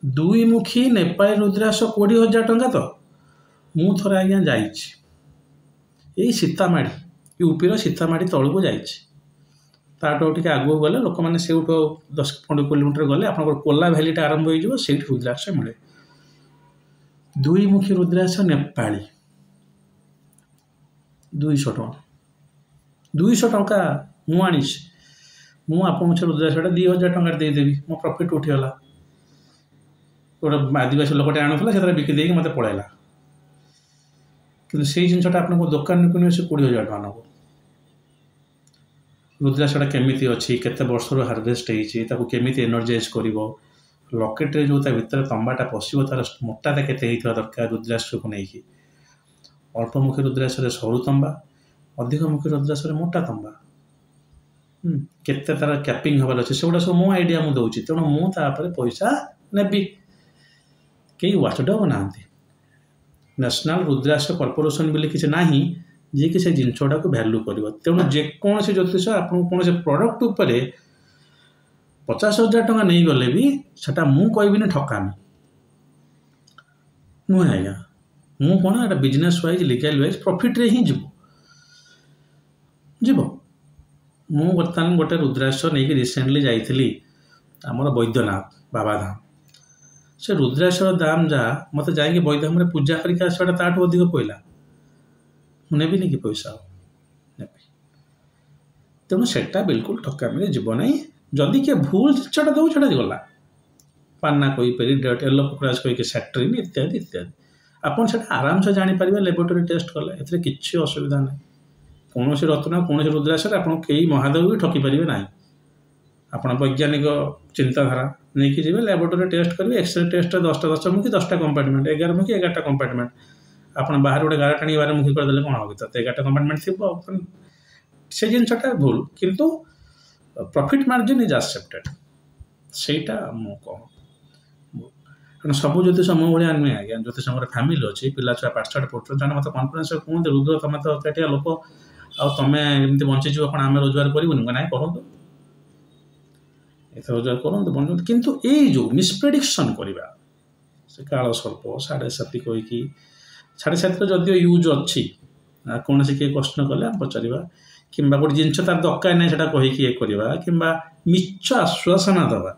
2 मुखी नेपाली रुद्राक्ष 20,000 टंका तो मु थोड़ा आज्ञा जाइए सीतामाढ़ी यूपीर सीतामाढ़ी तौक जाटू टे आगू गले लोक मैंने से 10-15 किलोमीटर गले आप कोला भैलीटा आरंभ हो रुद्राक्ष मिले। दुईमुखी रुद्राक्ष नेपाली 200 टଙ୍କା 200 ଟଙ୍କା ମୁଁ ଆଣିଛି। ମୁଁ ଆପଣଙ୍କ रुद्राक्षटा 2000 ଟଙ୍କାରେ ଦେଇଦେବି, ମୋ ପ୍ରଫିଟ୍ ଉଠିଗଲା। ଗୋଟେ ଆଦିବାସୀ ଲୋକଟେ ଆଣୁଥିଲା ସେଥିରେ ବିକି ଦେଇକି ମୋତେ ପଳେଇଲା। କିନ୍ତୁ ସେଇ ଜିନିଷଟା ଆପଣଙ୍କ ଦୋକାନକୁ କିଣିବେ ସେ 20,000 ଟଙ୍କା ନେବ। रुद्राक्षटा केमिति अच्छी केते वर्षर हार्वेस्ट होती ताको केमिति एनर्जाइज करिवो लकेट्रे जो ता भितर तंबाटा पशिबो तार मोटाटा केते हेइथवा दरकार रुद्राक्ष को नेकी। अल्पमुखी रुद्राक्ष रे सरू तंबा, अधिकमुखी रुद्राक्ष रे मोटा तंबा केते तार कैपिंग हबार अच्छे सेगुड़ा सब मो आइडिया मु दउची तेणु मु तापर पैसा नेबी। कई वाचडग नांती नेशनल रुद्राक्ष कॉर्पोरेशन बोली किसी नाही जी कि से जिनसटा को वैल्यू कर। तेणु जेकोसी ज्योतिष आप कौन से प्रोडक्ट उपर 50,000 टଙ୍କା नहीं गले भी सेटा मु कहबी ठकामी नुहे आज्ञा। मु कौन एटा business wise legal wise profit रे ही जीव। मु बर्तमान गोटे रुद्राक्ष नहीं रिसेंटली जाइली आमर वैद्यनाथ बाबाधाम। से रुद्राक्ष दाम जा मत जाइए वैद्यधाम पूजा करके आसवाटा ताठू अधिक पड़ा मुझे कि पैसा नेबी। तेणु सेटा बिल्कुल ठकामी जीव ना। जदि किए भूल जिनटा दौ छा गला पाना कहीपरि डेट येलो पकड़ास कहीकि सैट्रिन इत्यादि इत्यादि आपन से आराम से जानीपर लेबोरेटरी टेस्ट कले ए किसी असुविधा ना। कौन रत्न कौन रुद्राक्ष आप कई महादेव भी ठकी पारे ना। आप वैज्ञानिक चिंताधारा नहीं कि लेबोरेटरी टेस्ट करेंगे एक्सरे टेस्ट 10टा 10 मुखी 10टा कंपार्टमेंट 11 मुखी 11टा कंपार्टमेंट आप बाहर गोटे गार टाणी 12 मुखी करदे कौन हम तो 11टा कंपार्टमेंट थी से जिनटा भूल किंतु प्रॉफिट मार्जिन इज एक्सेप्टेड सेटा मु कह कारण सब ज्योतिष मो भाया नुहे आज्ञा। ज्योतिष फैमिली अच्छी पिला छुआ पाठशाठ पढ़ुन जहाँ मतलब कन्फिडेंस कहते रुद्र तुम तो एकाटिया लोक आमती बंचीज कौन आम रोजगार करूँ ना करूँ ये रोजगार करूँ बंचु कितु ये जो मिसप्रेडिक्शन करवा से काल सर्प 7.5 कहीकि 7.5 जदिव यूज अच्छी कौन से किए क्वेश्चन कले पचार कि गोटे जिन तार दरकार ना से कहीकि ये करवा कि मिछ आश्वासना दवा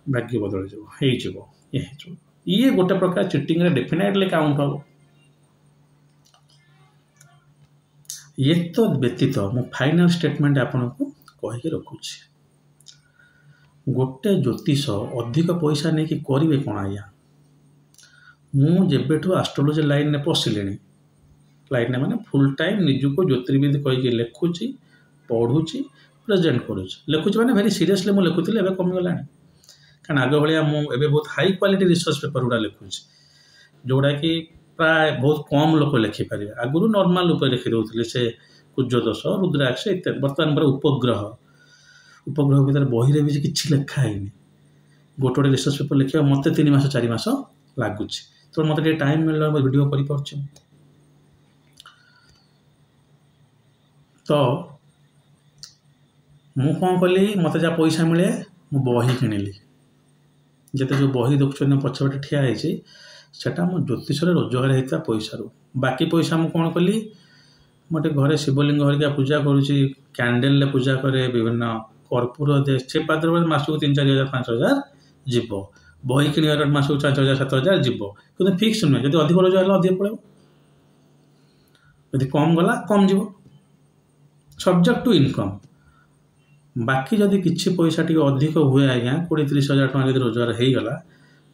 भाग्य बदल ये गोटे प्रकार चिटिंग डेफिनेटली काउंट हम। ये तो व्यतीत मु फाइनल स्टेटमेंट आपन को कहीकि रखुची गोटे ज्योतिष अधिक पैसा नहीं कि करेंगे कौन आज्ञा। मुझेठू एस्ट्रोलोजी लाइन में पशिले लाइन माने फुल टाइम निजुक ज्योतिर्विद कहीकि लिखुची पढ़ुची प्रेजेंट करुच्ची लिखुची मैंने भेरी सीरियसली मुझे लिखुली एवं कमिगला कारण आग भाया मुझे बहुत हाई क्वालिटी रिसर्च पेपर गुड़ा लिखुची जोड़ा कि प्राय बहुत कम लोग लिखिपारे। आगुरी नॉर्मल उपर लिखि दौले से कुजदोष रुद्राक्ष इत्यादि बर्तमान पर उपग्रह भर बही भी किसी लिखाई गोटे गोटे रिसर्च पेपर लिखा मत 3 मास 4 मास लगुच तो मत टाइम मिलला वीडियो कर तो मु कौन कली मत जहाँ पैसा मिले मु बही किणिली जिते जो बही देखुन पछपटे ठिया सेटा मो ज्योतिष रोजगार होता पैसा बाकी पैसा मु कौन कली मोटे घरे शिवलिंग हरिका पूजा करुँची कैंडेल पूजा करे विभिन्न कर्पूर दे से पात्र मासक 3-4 हजार 5 हजार जीव बही किणवार मासक 5,000 7,000 जीव कि फिक्स नुहे जब अधिक रोजगार अधिक पड़े यदि कम गला कम जीव सब्जेक्ट टू इनकम। बाकी जदि किसी पैसा टी अधिक हुए आज्ञा 20-30 हजार टଙ୍କା जब रोजगार हो गला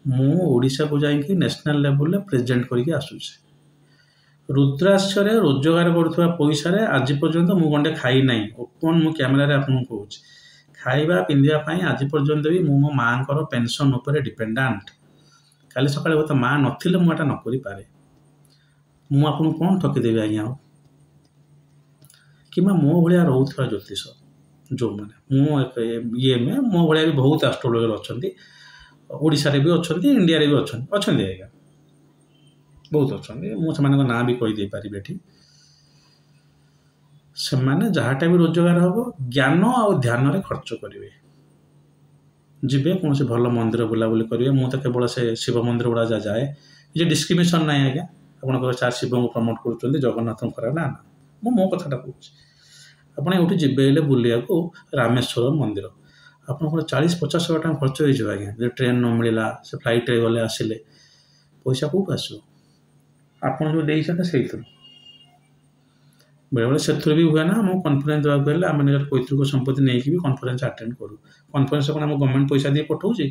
मुझा को जाकि नेशनल लेवल प्रेजेंट करके आसूचे रुद्राक्ष रोजगार करुवा पैसा आज पर्यंत मु गंडे खाई ना ओपन मु कैमेरा आपको कहूँ खाइबा पिंधापी आज पर्यंत भी मो माँ पेंशन उपर डिपेंडेंट काली सकाଳେ तो माँ नथिले मुझा न करि पारे मुझे कौन ठकीदेवी आज्ञा कि मो भाया रोकवा ज्योतिष जो मैंने ये में मो भाया भी बहुत एस्ट्रोलॉजर अच्छा ओडिशा रे भी अच्छा इंडिया रे भी अच्छा आज्ञा बहुत अच्छा मुझे ना भी कहीदे पारि से माने जहाँटा भी रोजगार हम ज्ञान आ ध्यान रे खर्च करेंगे जीवे कौन से भल मंदिर बुलाबुली करेंगे मुझे केवल से शिव मंदिर गुड़ा जाए ये डिस्क्रिमिनेशन ना आज्ञा आप चार शिव को प्रमोट कर जगन्नाथ ना ना ମୋ କଥାଟା କହୁଛି। ଆପଣ ଏଇଠୁ ଯିବେ ହେଲେ ବୁଲିବାକୁ ରାମେଶ୍ୱରମ ମନ୍ଦିର, ଆପଣଙ୍କର 40-50 ହଜାର ଟଙ୍କା ଖର୍ଚ୍ଚ ହେଇଯିବ ଆଜ୍ଞା। ଯଦି ଟ୍ରେନ୍ ନ ମିଳିଲା, ସେ ଫ୍ଲାଇଟ୍ରେ ଗଲେ ଆସିଲେ, ପଇସା କେଉଁଠୁ ଆସିବ? ଆପଣ ଯେଉଁ ଦେଇଛନ୍ତି ସେଇଥିରୁ। ବେଳେବେଳେ ସେଥିରୁ ବି ହୁଏ ନା। ଆମକୁ କନଫରେନ୍ସ ଦେବାକୁ ହେଲେ ଆମେ ନିଜର ପୈତୃକ ସମ୍ପତ୍ତି ନେଇକି ବି କନଫରେନ୍ସ ଆଟେଣ୍ଡ କରୁ। କନଫରେନ୍ସ କ'ଣ ଆମ ଗଭର୍ଣ୍ଣମେଣ୍ଟ ପଇସା ଦେଇ ପଠାଉଛି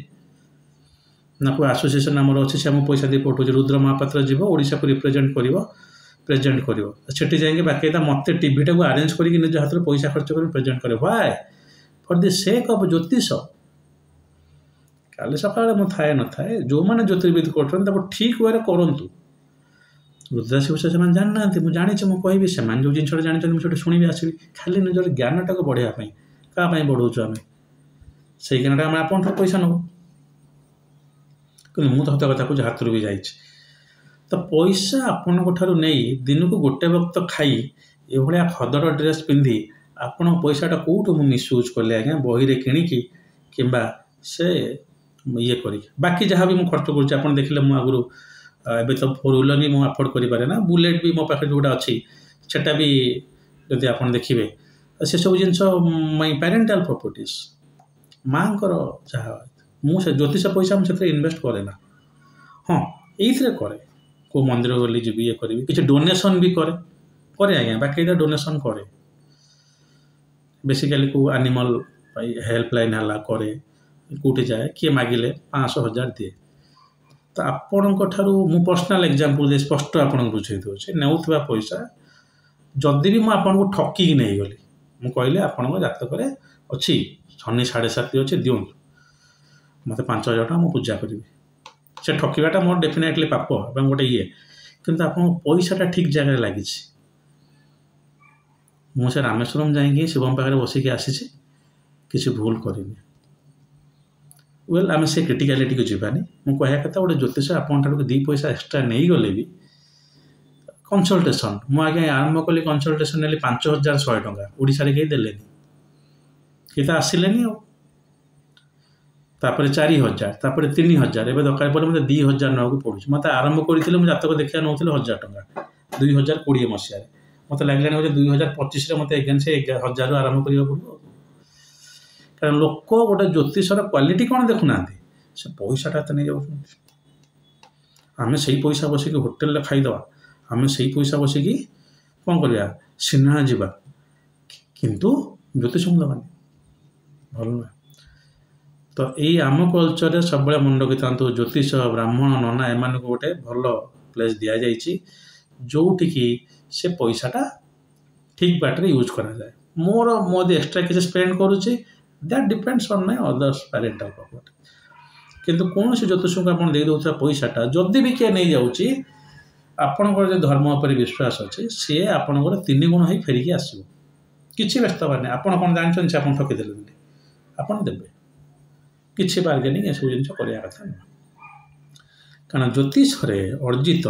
ନା କେଉଁ ଆସୋସିଏସନ୍ ଆମର ଅଛି ସେ ଆମକୁ ପଇସା ଦେଇ ପଠାଉଛି? ରୁଦ୍ର ମହାପାତ୍ର ଯିବ, ଓଡ଼ିଶାକୁ ରିପ୍ରେଜେଣ୍ଟ କରିବ, ପ୍ରେଜେଣ୍ଟ କରିବ, ସେଠି ଯାଇକି ବାକି ମୋତେ ଟିଭିଟାକୁ ଆରେଞ୍ଜ କରିକି ନିଜ ହାତରେ ପଇସା ଖର୍ଚ୍ଚ କରି ପ୍ରେଜେଣ୍ଟ କରେ। Why? For the sake of ଜ୍ୟୋତିଷ। କାଲି ସକାଳେ ମୁଁ ଥାଏ ନଥାଏ, ଯେଉଁମାନେ ଜ୍ୟୋତିର୍ବିଦ କରୁଛନ୍ତି ତାକୁ ଠିକ୍ ୱେରେ କରନ୍ତୁ। ରୁଦ୍ରାଶି ବିଷୟ ସେମାନେ ଜାଣିନାହାନ୍ତି, ମୁଁ ଜାଣିଛି, ମୁଁ କହିବି। ସେମାନେ ଯେଉଁ ଜିନିଷଟା ଜାଣିଛନ୍ତି ମୁଁ ସେଠି ଶୁଣିବି, ଆସିବି। ଖାଲି ନିଜର ଜ୍ଞାନଟାକୁ ବଢ଼ାଇବା ପାଇଁ। କାହା ପାଇଁ ବଢ଼ାଉଛୁ ଆମେ? ସେଇ ଜ୍ଞାନଟା ଆମେ ଆପଣଙ୍କଠାରୁ ପଇସା ନେବୁ। କିନ୍ତୁ ମୁଁ ତ ସତ କଥା କହୁଛି, ହାତରୁ ବି ଯାଇଛି। ତ ପଇସା ଆପଣଙ୍କ ଠାରୁ ନେଇ ଦିନକୁ ଗୋଟେ ବକ୍ତ ଖାଇ ଏଭଳିଆ ଖଦଡ଼ ଡ୍ରେସ୍ ପିନ୍ଧି ଆପଣଙ୍କ ପଇସାଟା କେଉଁଠୁ ମୁଁ ମିସ୍ୟୁଜ୍ କଲି ଆଜ୍ଞା? ବହିରେ କିଣିକି କିମ୍ବା ସେ ଇଏ କରିକି। ବାକି ଯାହା ବି ମୁଁ ଖର୍ଚ୍ଚ କରୁଛି ଆପଣ ଦେଖିଲେ, ମୁଁ ଆଗରୁ ଏବେ ତ 4 ହ୍ୱିଲର ବି ମୁଁ ଆଫୋର୍ଡ଼ କରିପାରେ ନା, ବୁଲେଟ୍ ବି ମୋ ପାଖରେ ଯେଉଁଟା ଅଛି ସେଟା ବି ଯଦି ଆପଣ ଦେଖିବେ, ସେସବୁ ଜିନିଷ ମାଇ ପ୍ୟାରେଣ୍ଟାଲ୍ ପ୍ରପର୍ଟିଜ୍, ମାଆଙ୍କର ଯାହା। ମୁଁ ସେ ଜ୍ୟୋତିଷ ପଇସା ମୁଁ ସେଥିରେ ଇନଭେଷ୍ଟ କରେ ନା। ହଁ, ଏଇଥିରେ କରେ, କେଉଁ ମନ୍ଦିର ଗଲି ଯିବି, ଇଏ କରିବି, କିଛି ଡୋନେସନ୍ ବି କରେ ଆଜ୍ଞା। ବାକି ଏଇଟା ଡୋନେସନ୍ କରେ ବେସିକାଲି କେଉଁ ଆନିମଲ୍ ପାଇଁ ହେଲ୍ପଲାଇନ୍ ହେଲା କରେ, କେଉଁଠି ଯାଏ, କିଏ ମାଗିଲେ 500-1000 ଦିଏ। ତ ଆପଣଙ୍କ ଠାରୁ ମୁଁ ପର୍ସନାଲ୍ ଏକ୍ଜାମ୍ପଲ୍ ଦେଇ ସ୍ପଷ୍ଟ ଆପଣଙ୍କୁ ବୁଝେଇ ଦେଉଛି, ନେଉଥିବା ପଇସା ଯଦି ବି ମୁଁ ଆପଣଙ୍କୁ ଠକିକି ନେଇଗଲି, ମୁଁ କହିଲି ଆପଣଙ୍କ ଜାତକରେ ଅଛି ଶନି 7.5 ଅଛି, ଦିଅନ୍ତୁ ମୋତେ 5000 ଟଙ୍କା, ମୁଁ ପୂଜା କରିବି। ସେ ଠକିବାଟା ମୋର ଡେଫିନେଟଲି ପାପ ଏବଂ ଗୋଟେ ଇଏ, କିନ୍ତୁ ଆପଣଙ୍କ ପଇସାଟା ଠିକ୍ ଜାଗାରେ ଲାଗିଛି। ମୁଁ ସେ ରାମେଶ୍ୱରମ ଯାଇକି ଶିବଙ୍କ ପାଖରେ ବସିକି ଆସିଛି, କିଛି ଭୁଲ କରିନି। ୱେଲ୍, ଆମେ ସେ କ୍ରିଟିକାଲିଟିକୁ ଯିବାନି। ମୁଁ କହିବା କଥା, ଗୋଟେ ଜ୍ୟୋତିଷ ଆପଣଙ୍କଠାରୁ 2 ପଇସା ଏକ୍ସଟ୍ରା ନେଇଗଲେ ବି କନସଲଟେସନ୍, ମୁଁ ଆଜ୍ଞା ଆରମ୍ଭ କଲି କନସଲଟେସନ୍ ନେଲି 5100 ଟଙ୍କା। ଓଡ଼ିଶାରେ କେହି ଦେଲେନି, କେହି ତ ଆସିଲେନି ଆଉ। ତାପରେ 4000, ତାପରେ 3000, ଏବେ ଦରକାର ପଡ଼ିଲେ ମୋତେ 2000 ନେବାକୁ ପଡ଼ୁଛି। ମୋତେ ଆରମ୍ଭ କରିଥିଲେ ମୁଁ ଜାତକ ଦେଖିବା ନେଉଥିଲି 1000 ଟଙ୍କା 2020 ମସିହାରେ। ମୋତେ ଲାଗିଲାଣି ବୋଧେ 2025ରେ ମୋତେ ଏଗେନ୍ ସେ 1000ରୁ ଆରମ୍ଭ କରିବାକୁ ପଡ଼ିବ। କାରଣ ଲୋକ ଗୋଟେ ଜ୍ୟୋତିଷର କ୍ୱାଲିଟି କ'ଣ ଦେଖୁନାହାନ୍ତି, ସେ ପଇସାଟା ଏତେ ନେଇଯାଉଛନ୍ତି। ଆମେ ସେଇ ପଇସା ବସିକି ହୋଟେଲରେ ଖାଇଦେବା, ଆମେ ସେଇ ପଇସା ବସିକି କ'ଣ କରିବା, ସିନେମା ଯିବା, କିନ୍ତୁ ଜ୍ୟୋତିଷଙ୍କୁ ଦେବାନି, ଭଲ ନୁହେଁ। ତ ଏଇ ଆମ କଲଚରରେ ସବୁବେଳେ ମନେ ରଖିଥାନ୍ତୁ, ଜ୍ୟୋତିଷ, ବ୍ରାହ୍ମଣ, ନନା ଏମାନଙ୍କୁ ଗୋଟେ ଭଲ ପ୍ଲେସ୍ ଦିଆଯାଇଛି ଯେଉଁଠିକି ସେ ପଇସାଟା ଠିକ୍ ବାଟରେ ୟୁଜ୍ କରାଯାଏ। ମୁଁ ଯଦି ଏକ୍ସଟ୍ରା କିଛି ସ୍ପେଣ୍ଡ କରୁଛି, that depends on my others parental property. କିନ୍ତୁ କୌଣସି ଜ୍ୟୋତିଷଙ୍କୁ ଆପଣ ଦେଇଦେଉଥିବା ପଇସାଟା ଯଦି ବି କିଏ ନେଇଯାଉଛି, ଆପଣଙ୍କର ଯଦି ଧର୍ମ ଉପରେ ବିଶ୍ୱାସ ଅଛି, ସିଏ ଆପଣଙ୍କର 3 ଗୁଣ ହେଇ ଫେରିକି ଆସିବ। କିଛି ବ୍ୟସ୍ତ ହେବାର ନାହିଁ। ଆପଣ କ'ଣ ଜାଣିଛନ୍ତି ସେ ଆପଣ ଠକିଦେଲେ ବୋଲି? ଆପଣ ଦେବେ। କିଛି ବାର୍ଗେନିଂ ଏସବୁ ଜିନିଷ କରିବା କଥା ନୁହେଁ। କାରଣ ଜ୍ୟୋତିଷରେ ଅର୍ଜିତ,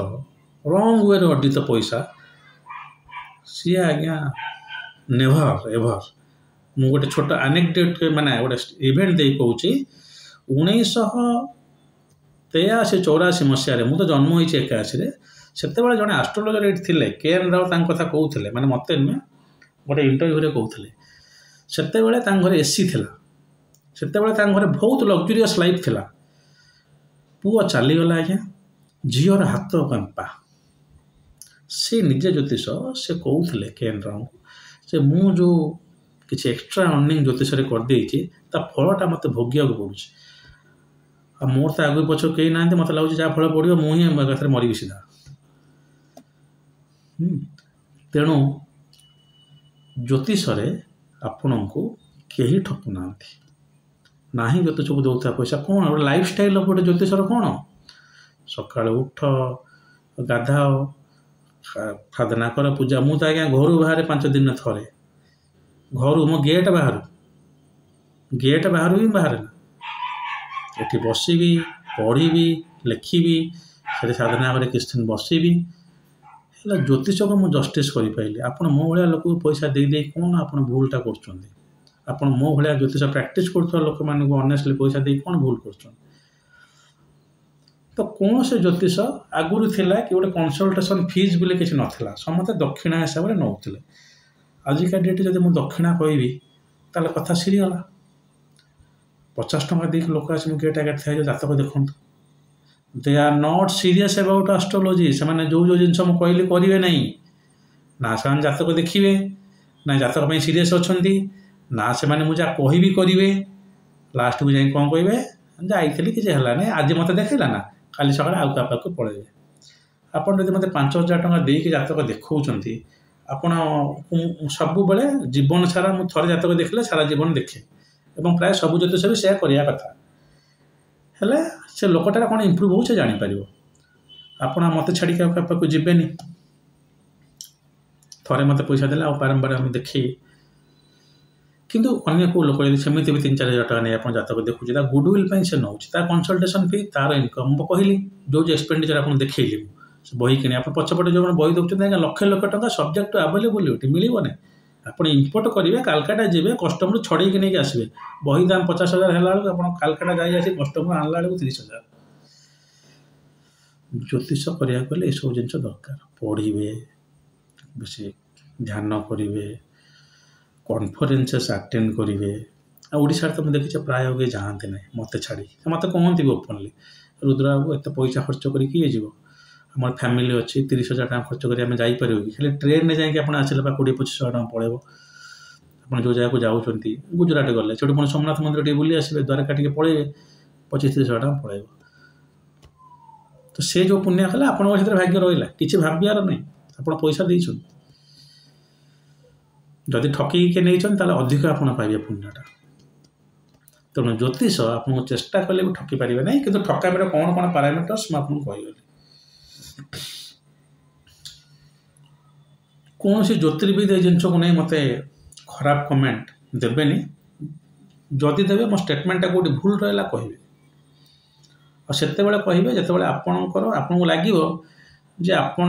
ରଙ୍ଗ ୱେରେ ଅର୍ଜିତ ପଇସା ସିଏ ଆଜ୍ଞା ନେଭର୍ ଏଭର୍। ମୁଁ ଗୋଟେ ଛୋଟ ଆନେକ୍ଡୋଟ୍, ମାନେ ଗୋଟେ ଇଭେଣ୍ଟ ଦେଇ କହୁଛି। 1983-84 ମସିହାରେ, ମୁଁ ତ ଜନ୍ମ ହୋଇଛି 81ରେ, ସେତେବେଳେ ଜଣେ ଆଷ୍ଟ୍ରୋଲୋଜର ଏଇଠି ଥିଲେ, କେଏନ୍ ରାଓ, ତାଙ୍କ କଥା କହୁଥିଲେ, ମାନେ ମୋତେ ନୁହେଁ, ଗୋଟେ ଇଣ୍ଟରଭ୍ୟୁରେ କହୁଥିଲେ। ସେତେବେଳେ ତାଙ୍କ ଘରେ ଏସି ଥିଲା, ସେତେବେଳେ ତାଙ୍କ ଘରେ ବହୁତ ଲକ୍ଜୁରିୟସ୍ ଲାଇଫ୍ ଥିଲା। ପୁଅ ଚାଲିଗଲା ଆଜ୍ଞା, ଝିଅର ହାତ କାମ୍ପା। ସେ ନିଜେ ଜ୍ୟୋତିଷ, ସେ କହୁଥିଲେ କେଏନ୍ ରାଓଙ୍କୁ, ଯେ ମୁଁ ଯେଉଁ କିଛି ଏକ୍ସଟ୍ରା ଅର୍ଣ୍ଣିଂ ଜ୍ୟୋତିଷରେ କରିଦେଇଛି, ତା ଫଳଟା ମୋତେ ଭୋଗିବାକୁ ପଡ଼ୁଛି। ଆଉ ମୋର ତ ଆଗକୁ ପଛକୁ କେହି ନାହାନ୍ତି, ମୋତେ ଲାଗୁଛି ଯାହା ଫଳ ପଡ଼ିବ ମୁଁ ହିଁ ଏକାଥରେ ମରିବି ସିଧା। ତେଣୁ ଜ୍ୟୋତିଷରେ ଆପଣଙ୍କୁ କେହି ଠକୁନାହାନ୍ତି। ନାହିଁ ଜ୍ୟୋତିଷକୁ ଦେଉଥିବା ପଇସା କ'ଣ, ଗୋଟେ ଲାଇଫଷ୍ଟାଇଲ୍ ଅଫ୍ ଗୋଟେ ଜ୍ୟୋତିଷର କ'ଣ? ସକାଳୁ ଉଠ, ଗାଧାଅ, ସାଧନା କର, ପୂଜା। ମୁଁ ତ ଆଜ୍ଞା ଘରୁ ବାହାରେ 5 ଦିନରେ ଥରେ, ଘରୁ ମୋ ଗେଟ୍ ବାହାରୁ ହିଁ ବାହାରେ ନା। ଏଠି ବସିବି, ପଢ଼ିବି, ଲେଖିବି, ସେଠି ସାଧନା କରି କିଛି ଦିନ ବସିବି। ହେଲେ ଜ୍ୟୋତିଷକୁ ମୁଁ ଜଷ୍ଟିସ୍ କରିପାରିଲି। ଆପଣ ମୋ ଭଳିଆ ଲୋକକୁ ପଇସା ଦେଇ କ'ଣ ଆପଣ ଭୁଲଟା କରୁଛନ୍ତି? ଆପଣ ମୋ ଭଳିଆ ଜ୍ୟୋତିଷ ପ୍ରାକ୍ଟିସ୍ କରୁଥିବା ଲୋକମାନଙ୍କୁ ଅନେଷ୍ଟଲି ପଇସା ଦେଇ କ'ଣ ଭୁଲ କରୁଛନ୍ତି? ତ तो कौन से ज्योतिष आगुरी थिला कि गोटे कनसल्टेशन फीस बोले किसी नाला समस्त दक्षिणा हिसाब से नौले आजिका डेट जब मुझे दक्षिणा कहबी ताल कथा सीरीगला 50 टंका देख लोक आस गेट आगे ठिया जातक देखूँ they are not serious about astrology से जो जो जिन कहली करेंगे नहीं ना से जातक देखिए ना जातक सीरीयस अच्छा ना से मुझे कहबी करेंगे लास्ट को जाए कौन कहे जाइली किसी है ना आज मत देखला ना काली सकाଳେ आउ का पाक पड़े आपड़ जब मत 5000 टंका देके जातक देखौं आपण सब बेले जीवन सारा मुझे थे जातक देखले सारा जीवन देखे और प्राय सब ज्योतिष भी सेया करिया कथा हेले से लोकटार कौन इम्प्रूव हो जापर आपण मत छाड़ी पाक जीवेनि थे मत पैसा देला आ बारंबार आम देखे किंतु अन्य को लोक सेमती भी 3-4 हजार टका नहीं आप जातक देखुचे गुडविल से नौ कनसल्टेशन फी तार इनकम कहली जो एक्सपेंडिचर आप देखली बही कि आप पछपटे जो बही देखते लक्ष लक्ष टका सब्जेक्ट आवेलेबिलिटी मिलना आप इम्पोर्ट करेंगे कालकाटा जी कस्टमर छड़े नहीं आसवे बही दाम 50,000 है आप कालकाटा जाए आसी कस्टमर आनला 30,000 ज्योतिष कराया ये सब जिन दरकार पढ़े बेसी ध्यान करेंगे कॉन्फ्रेंसेस अटेंड करेंगे ओडिशा तो मुझे देखिए प्राय किए जाते ना मत छाड़ी मत कहते ओपनली रुद्रा बाबू एत पैसा खर्च कर आम फैमिली अच्छी 30,000 टका खर्च कर जापर खाली ट्रेन में जाकि आप आसले 20-25,000 टका पड़ेब आप जो जगह जाऊँगी गुजरात गले से पुणी सोमनाथ मंदिर टे बुली आसवे द्वारका टे पड़े 25-30,000 टका पड़ेब तो से जो पुण्य कले आप भाग्य रहा कि भाबार नहीं आप पैसा देते जदि ठकिके नहीं अधिक आप पाइबे पुण्यटा तेणु ज्योतिष आपको चेष्टा कले भी ठकी पारे ना कि ठकामीर कौन कौन पारामीटर्स मुझे कहीगली कौन सी ज्योतिर्विद जिनस को नहीं मत खराब कमेंट देवेनि जदि देवे मो स्टेटमेंटा कौटी भूल रहा कहे और से कहे जिते आपणकर आपको लगे जे आपण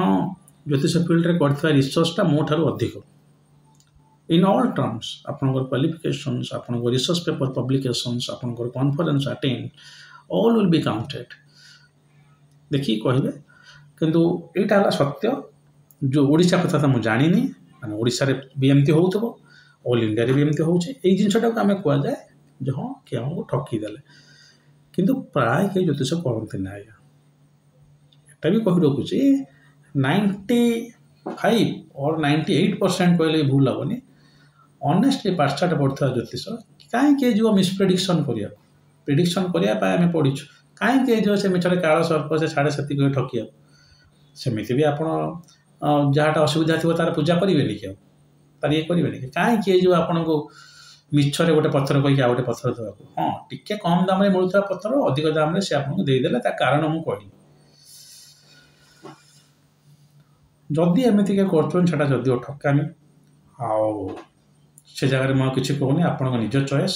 ज्योतिष फील्ड में कर रिसर्चटा मो ठारू अधिक इन ऑल टर्म्स आपनकर क्वालिफिकेशंस आपनकर रिसर्च पेपर पब्लिकेशंस आपनकर conference attend all will be counted देखिए कहे किंतु यहाँ है सत्य जो ओडिशा कथा तो मुझे जानी माने ओडिशा रे भी एमती हो ऑल इंडिया रे भी एमती हो जिनटा को आम कहुए जो हाँ कि आमको ठकीदेले किंतु प्राय कई ज्योतिष कहते ना आज्ञा एटा भी कही रखुची 95 और 98% कहले भूल हेनी ऑनेस्टली पाठशाठ पढ़ा ज्योतिष कहीं जो मिसप्रेडिक्शन करिया प्रेडिक्शन करने आम पढ़ीचु कहीं जो से मिछड़े काल सर्प से साढ़े से ठकिया सेमती भी आप जहाँटा असुविधा थी तार पूजा करेंगे कि तार ये करेंगे कि कहीं जो आपन को मिछरे गोटे पत्थर कहीं गोटे पत्थर देवाक हाँ टिके कम दाम मिलूता पत्थर अधिक दाम से आपको देदेले कारण मुझे कहली जदि एमती करछा जदिओ ठकामी आउ से जगह मैं किसी कहूनी आपण निज चॉइस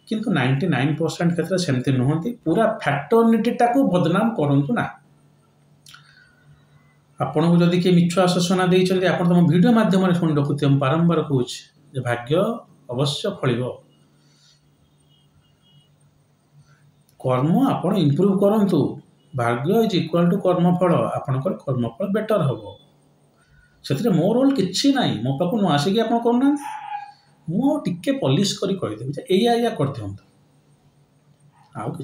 किंतु 99% क्षेत्र में सेमती नुहति पूरा फैटर्निटीटा को बदनाम करूँ ना आपन को जदि किए मिछ आश्वासना देते आप तुम वीडियो माध्यम शुणी रखुते बारंबार कहूँ भाग्य अवश्य फल कर्म आप इम्प्रूव करूँ भाग्य इज इक्वाल टू कर्मफल आपणकर कर्मफल बेटर हम से मो रोल कि ना मो पाक न आसिक आप करना मुझे पॉलिश करी कहीदेवी या कर दिखाँ आउ कि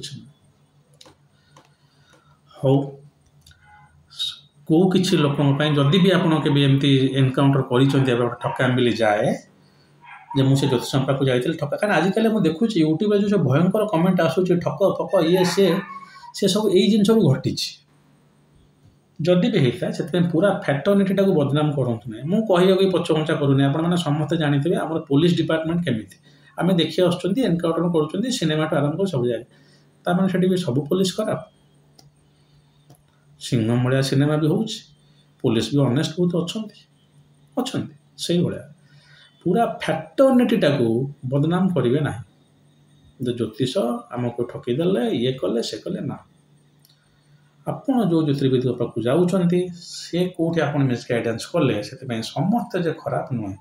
हो को किसी लोकों जदि भी आप एमती एनकाउंटर कर ठकामी मिली जाए जे मुझे ज्योतिष पाक जाइए ठका कारण आजिकल मुझे देखुची यूट्यूब जो सब भयंकर कमेंट आसूँ ठक फक ये से सब यही जिन घटी जदि भी होता है से पूरा फैटर्निटीटा को बदनाम करूँ ना मुझे कह पचघंचा करूनी आपने समस्ते जानते आम पुलिस डिपार्टमेंट केमी आम देखिए आसुँच एनकाउंटर कर सिनेमा आरंभ कर सब जाए ताने भी सब पुलिस खराब सिंघम भाया सिनेमा भी हो पुलिस भी ऑनेस्ट बहुत अच्छा से भाया पूरा फैटर्निटीटा को बदनाम करेंगे ना ज्योतिष आमको ठकीदेले ये कले से कले ना आपड़ जो ज्योतिर्विद पाक जाऊँच सी कौटी आप मिस गाइडेंस कले से समस्ते जे खराब नुहे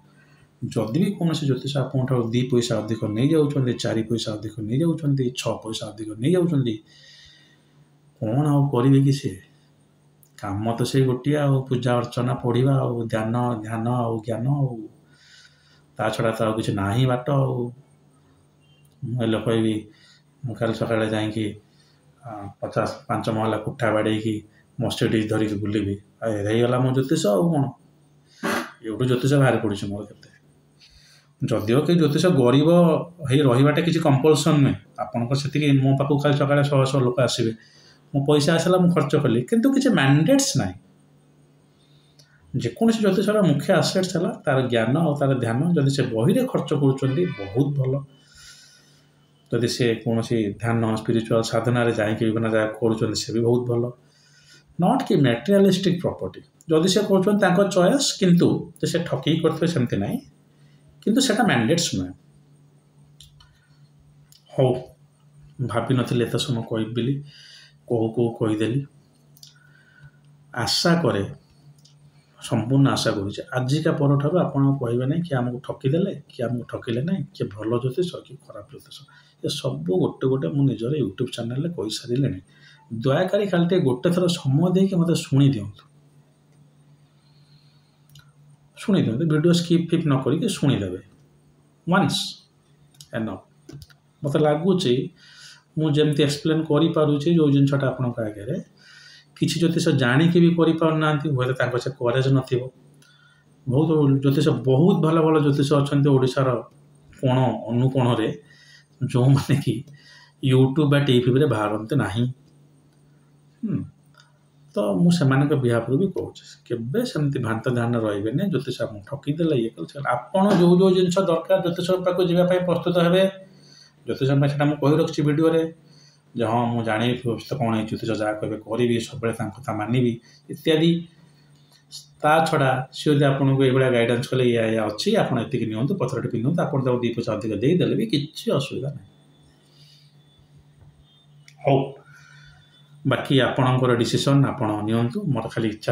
जदि भी कौन ज्योतिष आप 2 पैसा अधिक नहीं जाऊँ 4 पैसा अधिक नहीं जाऊँ 6 पैसा अधिक नहीं जाऊँ କ'ଣ ଆଉ କରିବେ କି ସିଏ? କାମ ତ ସେଇ ଗୋଟିଏ ଆଉ, ପୂଜା ଅର୍ଚ୍ଚନା, ପଢ଼ିବା ଆଉ, ଧ୍ୟାନ ଆଉ ଜ୍ଞାନ ଆଉ, ତା ଛଡ଼ା ତ ଆଉ କିଛି ନାହିଁ ବାଟ ଆଉ। ମୁଁ ହେଲେ କହିବି ମୁଁ କାଲି ସକାଳେ ଯାଇକି 5 ମହଲା କୁଠା ବାଡ଼େଇକି ମର୍ସିଡିଜ୍ ଧରିକି ବୁଲିବି, ଆଉ ହେଇଗଲା ମୋ ଜ୍ୟୋତିଷ ଆଉ କ'ଣ? ଏଇଠୁ ଜ୍ୟୋତିଷ ବାହାରି ପଡ଼ୁଛି ମୋର କେତେ। ଯଦିଓ କି ଜ୍ୟୋତିଷ ଗରିବ ହେଇ ରହିବାଟା କିଛି କମ୍ପଲସନ୍ ନୁହେଁ, ଆପଣଙ୍କର ସେତିକି ମୋ ପାଖକୁ କାଲି ସକାଳେ 100 ଲୋକ ଆସିବେ, ମୋ ପଇସା ଆସିଲା ମୁଁ ଖର୍ଚ୍ଚ କଲି, କିନ୍ତୁ କିଛି ମ୍ୟାଣ୍ଡେଟ୍ସ ନାହିଁ। ଯେକୌଣସି ଜ୍ୟୋତିଷର ମୁଖ୍ୟ ଆସେଟ୍ସ ହେଲା ତାର ଜ୍ଞାନ ଆଉ ତାର ଧ୍ୟାନ। ଯଦି ସେ ବହିରେ ଖର୍ଚ୍ଚ କରୁଛନ୍ତି ବହୁତ ଭଲ, ଯଦି ସେ କୌଣସି ଧ୍ୟାନ ସ୍ପିରିଚୁଆଲ ସାଧନାରେ ଯାଇକି ବିଭିନ୍ନ ଜାଗା କରୁଛନ୍ତି ସେ ବି ବହୁତ ଭଲ। ନଟ୍ କି ମ୍ୟାଟେରିଆଲିଷ୍ଟିକ୍ ପ୍ରପର୍ଟି ଯଦି ସେ କରୁଛନ୍ତି ତାଙ୍କ ଚଏସ୍, କିନ୍ତୁ ସେ ଠକିକି କରିଥିବେ ସେମିତି ନାହିଁ, କିନ୍ତୁ ସେଟା ମ୍ୟାଣ୍ଡେଟ୍ସ ନୁହେଁ। ହଉ, ଭାବିନଥିଲି ଏତେ ସମୟ କହିବି ବୋଲି, କହୁ କହିଦେଲି। ଆଶା କରେ, ସମ୍ପୂର୍ଣ୍ଣ ଆଶା କରୁଛି ଆଜିକା ପରଠାରୁ ଆପଣ କହିବେ ନାହିଁ କି ଆମକୁ ଠକିଦେଲେ, କି ଆମକୁ ଠକିଲେ ନାହିଁ, କି ଭଲ ଜ୍ୟୋତିଷ କି ଖରାପ ଜ୍ୟୋତିଷ। ଏସବୁ ଗୋଟେ ମୁଁ ନିଜର ୟୁଟ୍ୟୁବ୍ ଚ୍ୟାନେଲରେ କହିସାରିଲେଣି। ଦୟାକରି ଖାଲି ଟିକେ ଗୋଟେ ଥର ସମୟ ଦେଇକି ମୋତେ ଶୁଣି ଦିଅନ୍ତୁ, ଭିଡ଼ିଓ ସ୍କିପ୍ ନ କରିକି ଶୁଣିଦେବେ। Once enough. ମୋତେ ଲାଗୁଛି ମୁଁ ଯେମିତି ଏକ୍ସପ୍ଲେନ୍ କରିପାରୁଛି ଯେଉଁ ଜିନିଷଟା ଆପଣଙ୍କ ଆଗରେ, କିଛି ଜ୍ୟୋତିଷ ଜାଣିକି ବି କରିପାରୁନାହାନ୍ତି, ହୁଏତ ତାଙ୍କ ସେ କରେଜ୍ ନଥିବ। ବହୁତ ଜ୍ୟୋତିଷ, ବହୁତ ଭଲ ଜ୍ୟୋତିଷ ଅଛନ୍ତି ଓଡ଼ିଶାର କୋଣ ଅନୁକୋଣରେ, ଯେଉଁମାନେ କି ୟୁଟ୍ୟୁବ୍ ବା ଟିଭିରେ ବାହାରନ୍ତି ନାହିଁ। ତ ମୁଁ ସେମାନଙ୍କ ବିହାଫରୁ ବି କହୁଛି, କେବେ ସେମିତି ଭ୍ରାନ୍ତ ଧ୍ୟାନ ରହିବେନି ଜ୍ୟୋତିଷ ଆମକୁ ଠକିଦେଲେ ଇଏ କଲେ। ଆପଣ ଯେଉଁ ଜିନିଷ ଦରକାର ଜ୍ୟୋତିଷ ପାଖକୁ ଯିବା ପାଇଁ ପ୍ରସ୍ତୁତ ହେବେ, ଜ୍ୟୋତିଷ ପାଇଁ ସେଟା ମୁଁ କହି ରଖିଛି ଭିଡ଼ିଓରେ, ଯେ ହଁ ମୁଁ ଜାଣିବି ଭବିଷ୍ୟତ କ'ଣ ହେଇଛି, ଜ୍ୟୋତିଷ ଯାହା କହିବେ କରିବି, ସବୁବେଳେ ତାଙ୍କ କଥା ମାନିବି ଇତ୍ୟାଦି। ତା ଛଡ଼ା ସେ ଯଦି ଆପଣଙ୍କୁ ଏଇଭଳିଆ ଗାଇଡାନ୍ସ କଲେ ଏଇଆ ଅଛି, ଆପଣ ଏତିକି ନିଅନ୍ତୁ, ପତ୍ରଟି ପିନ୍ଧନ୍ତୁ, ଆପଣ ତାକୁ 2 ପଇସା ଅଧିକ ଦେଇଦେଲେ ବି କିଛି ଅସୁବିଧା ନାହିଁ। ହଉ, ବାକି ଆପଣଙ୍କର ଡିସିସନ୍ ଆପଣ ନିଅନ୍ତୁ। ମୋର ଖାଲି ଇଚ୍ଛା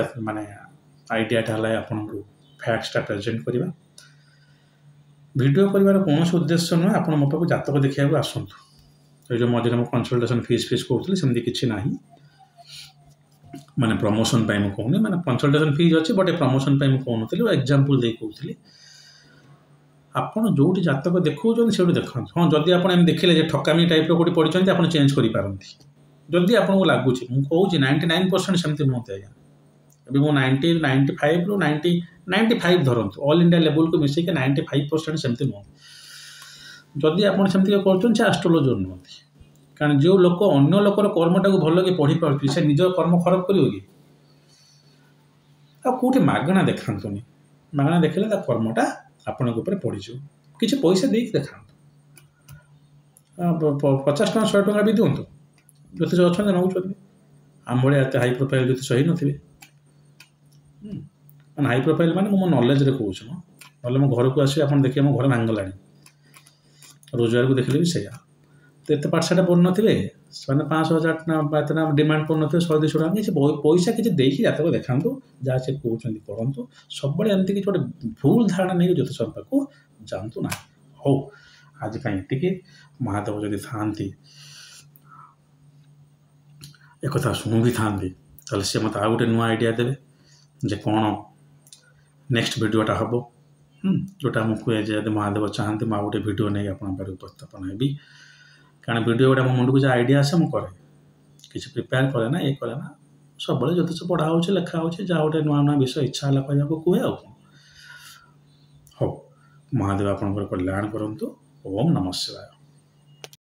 ଆଇଡ଼ିଆଟା ହେଲା ଆପଣଙ୍କୁ ଫ୍ୟାକ୍ଟସଟା ପ୍ରେଜେଣ୍ଟ କରିବା। ଭିଡ଼ିଓ କରିବାର କୌଣସି ଉଦ୍ଦେଶ୍ୟ ନୁହେଁ ଆପଣ ମୋ ପାଖକୁ ଜାତକ ଦେଖିବାକୁ ଆସନ୍ତୁ। ଏଇ ଯେଉଁ ମଝିରେ ମୁଁ କନସଲଟେସନ୍ ଫିସ୍ କହୁଥିଲି, ସେମିତି କିଛି ନାହିଁ। ପ୍ରମୋସନ୍ ପାଇଁ ମୁଁ କହୁନି, କନସଲଟେସନ୍ ଫିସ୍ ଅଛି, ବଟ୍ ଏ ପ୍ରମୋସନ୍ ପାଇଁ ମୁଁ କହୁନଥିଲି, ଏକ୍ଜାମ୍ପଲ୍ ଦେଇ କହୁଥିଲି। ଆପଣ ଯେଉଁଠି ଜାତକ ଦେଖାଉଛନ୍ତି ସେଇଠୁ ଦେଖନ୍ତୁ। ହଁ, ଯଦି ଆପଣ ଏମିତି ଦେଖିଲେ ଯେ ଠକାମି ଟାଇପ୍ର କେଉଁଠି ପଡ଼ିଛନ୍ତି, ଆପଣ ଚେଞ୍ଜ କରିପାରନ୍ତି। ଯଦି ଆପଣଙ୍କୁ ଲାଗୁଛି, ମୁଁ କହୁଛି 99% ସେମିତି ନୁହଁନ୍ତି ଆଜ୍ଞା। ଏବେ ମୁଁ 95ରୁ 95 ଧରନ୍ତୁ, ଅଲ୍ ଇଣ୍ଡିଆ ଲେବୁଲ୍କୁ ମିଶେଇକି 95% ସେମିତି ନୁହଁନ୍ତି। ଯଦି ଆପଣ ସେମିତି କରୁଛନ୍ତି, ସେ ଆଷ୍ଟ୍ରୋଲୋଜର ନୁହଁନ୍ତି। କାରଣ ଯେଉଁ ଲୋକ ଅନ୍ୟ ଲୋକର କର୍ମଟାକୁ ଭଲକି ପଢ଼ିପାରୁଛି, ସେ ନିଜ କର୍ମ ଖରାପ କରିବ କି? ଆଉ କେଉଁଠି ମାଗଣା ଦେଖାନ୍ତୁନି। ମାଗଣା ଦେଖିଲେ ତା କର୍ମଟା ଆପଣଙ୍କ ଉପରେ ପଡ଼ିଯିବ। କିଛି ପଇସା ଦେଇକି ଦେଖାନ୍ତୁ, 50 ଟଙ୍କା 100 ଟଙ୍କା ବି ଦିଅନ୍ତୁ। ଜ୍ୟୋତିଷ ଅଛନ୍ତି ନେଉଛନ୍ତି, ଆମ ଭଳିଆ ଏତେ ହାଇ ପ୍ରୋଫାଇଲ୍ ଜ୍ୟୋତିଷ ହେଇନଥିବେ। ହାଇ ପ୍ରୋଫାଇଲ୍ ମୁଁ ମୋ ନଲେଜରେ କହୁଛି, ନହେଲେ ମୋ ଘରକୁ ଆସିବେ ଆପଣ ଦେଖିବେ ମୋ ଘର ଭାଙ୍ଗିଗଲାଣି। ରୋଜଗାରକୁ ଦେଖିଲେ ବି ସେଇଆ। ତ ଏତେ ପାଠଶାଠ ପଢ଼ୁନଥିବେ, ସେମାନେ 500,000 ଟଙ୍କା ଡିମାଣ୍ଡ କରୁନଥିବେ, 100-200 ଟଙ୍କା। କିଛି ପଇସା କିଛି ଦେଇକି ଜାତକ ଦେଖାନ୍ତୁ, ଯାହା ସେ କହୁଛନ୍ତି କରନ୍ତୁ। ସବୁବେଳେ ଏମିତି କିଛି ଗୋଟେ ଭୁଲ ଧାରଣା ନେଇକି ଜ୍ୟୋତିଷ ପାଖକୁ ଯାଆନ୍ତୁ ନାହିଁ। ହଉ, ଆଜି ପାଇଁ ଏତିକି। ମହାଦେବ ଯଦି ଥାଆନ୍ତି, ଏକଥା ଶୁଣୁ ବି ଥାଆନ୍ତି, ତାହେଲେ ସେ ମୋତେ ଆଉ ଗୋଟେ ନୂଆ ଆଇଡ଼ିଆ ଦେବେ ଯେ କ'ଣ ନେକ୍ସଟ ଭିଡ଼ିଓଟା ହେବ। ଯେଉଁଟା ମୁଁ କୁହେ ଯେ ଯଦି ମହାଦେବ ଚାହାନ୍ତି ମୁଁ ଆଉ ଗୋଟେ ଭିଡ଼ିଓ ନେଇ ଆପଣଙ୍କ ପାଖରେ ଉପସ୍ଥାପନ ହେବି। କାରଣ ଭିଡ଼ିଓ ଗୁଡ଼ା ମୋ ମୁଣ୍ଡକୁ ଯାହା ଆଇଡ଼ିଆ ଆସେ ମୁଁ କରେ, କିଛି ପ୍ରିପେୟାର କରେ ନା, କରେ ନା। ସବୁବେଳେ ଜ୍ୟୋତିଷ ପଢ଼ା ହେଉଛି, ଲେଖା ହେଉଛି, ଯାହା ଗୋଟେ ନୂଆ ବିଷୟ ଇଚ୍ଛା ହେଲା କହିବାକୁ କୁହେ ଆଉ କ'ଣ। ହଉ, ମହାଦେବ ଆପଣଙ୍କର କଲ୍ୟାଣ କରନ୍ତୁ। ଓମ୍ ନମଃ ଶିବାୟ।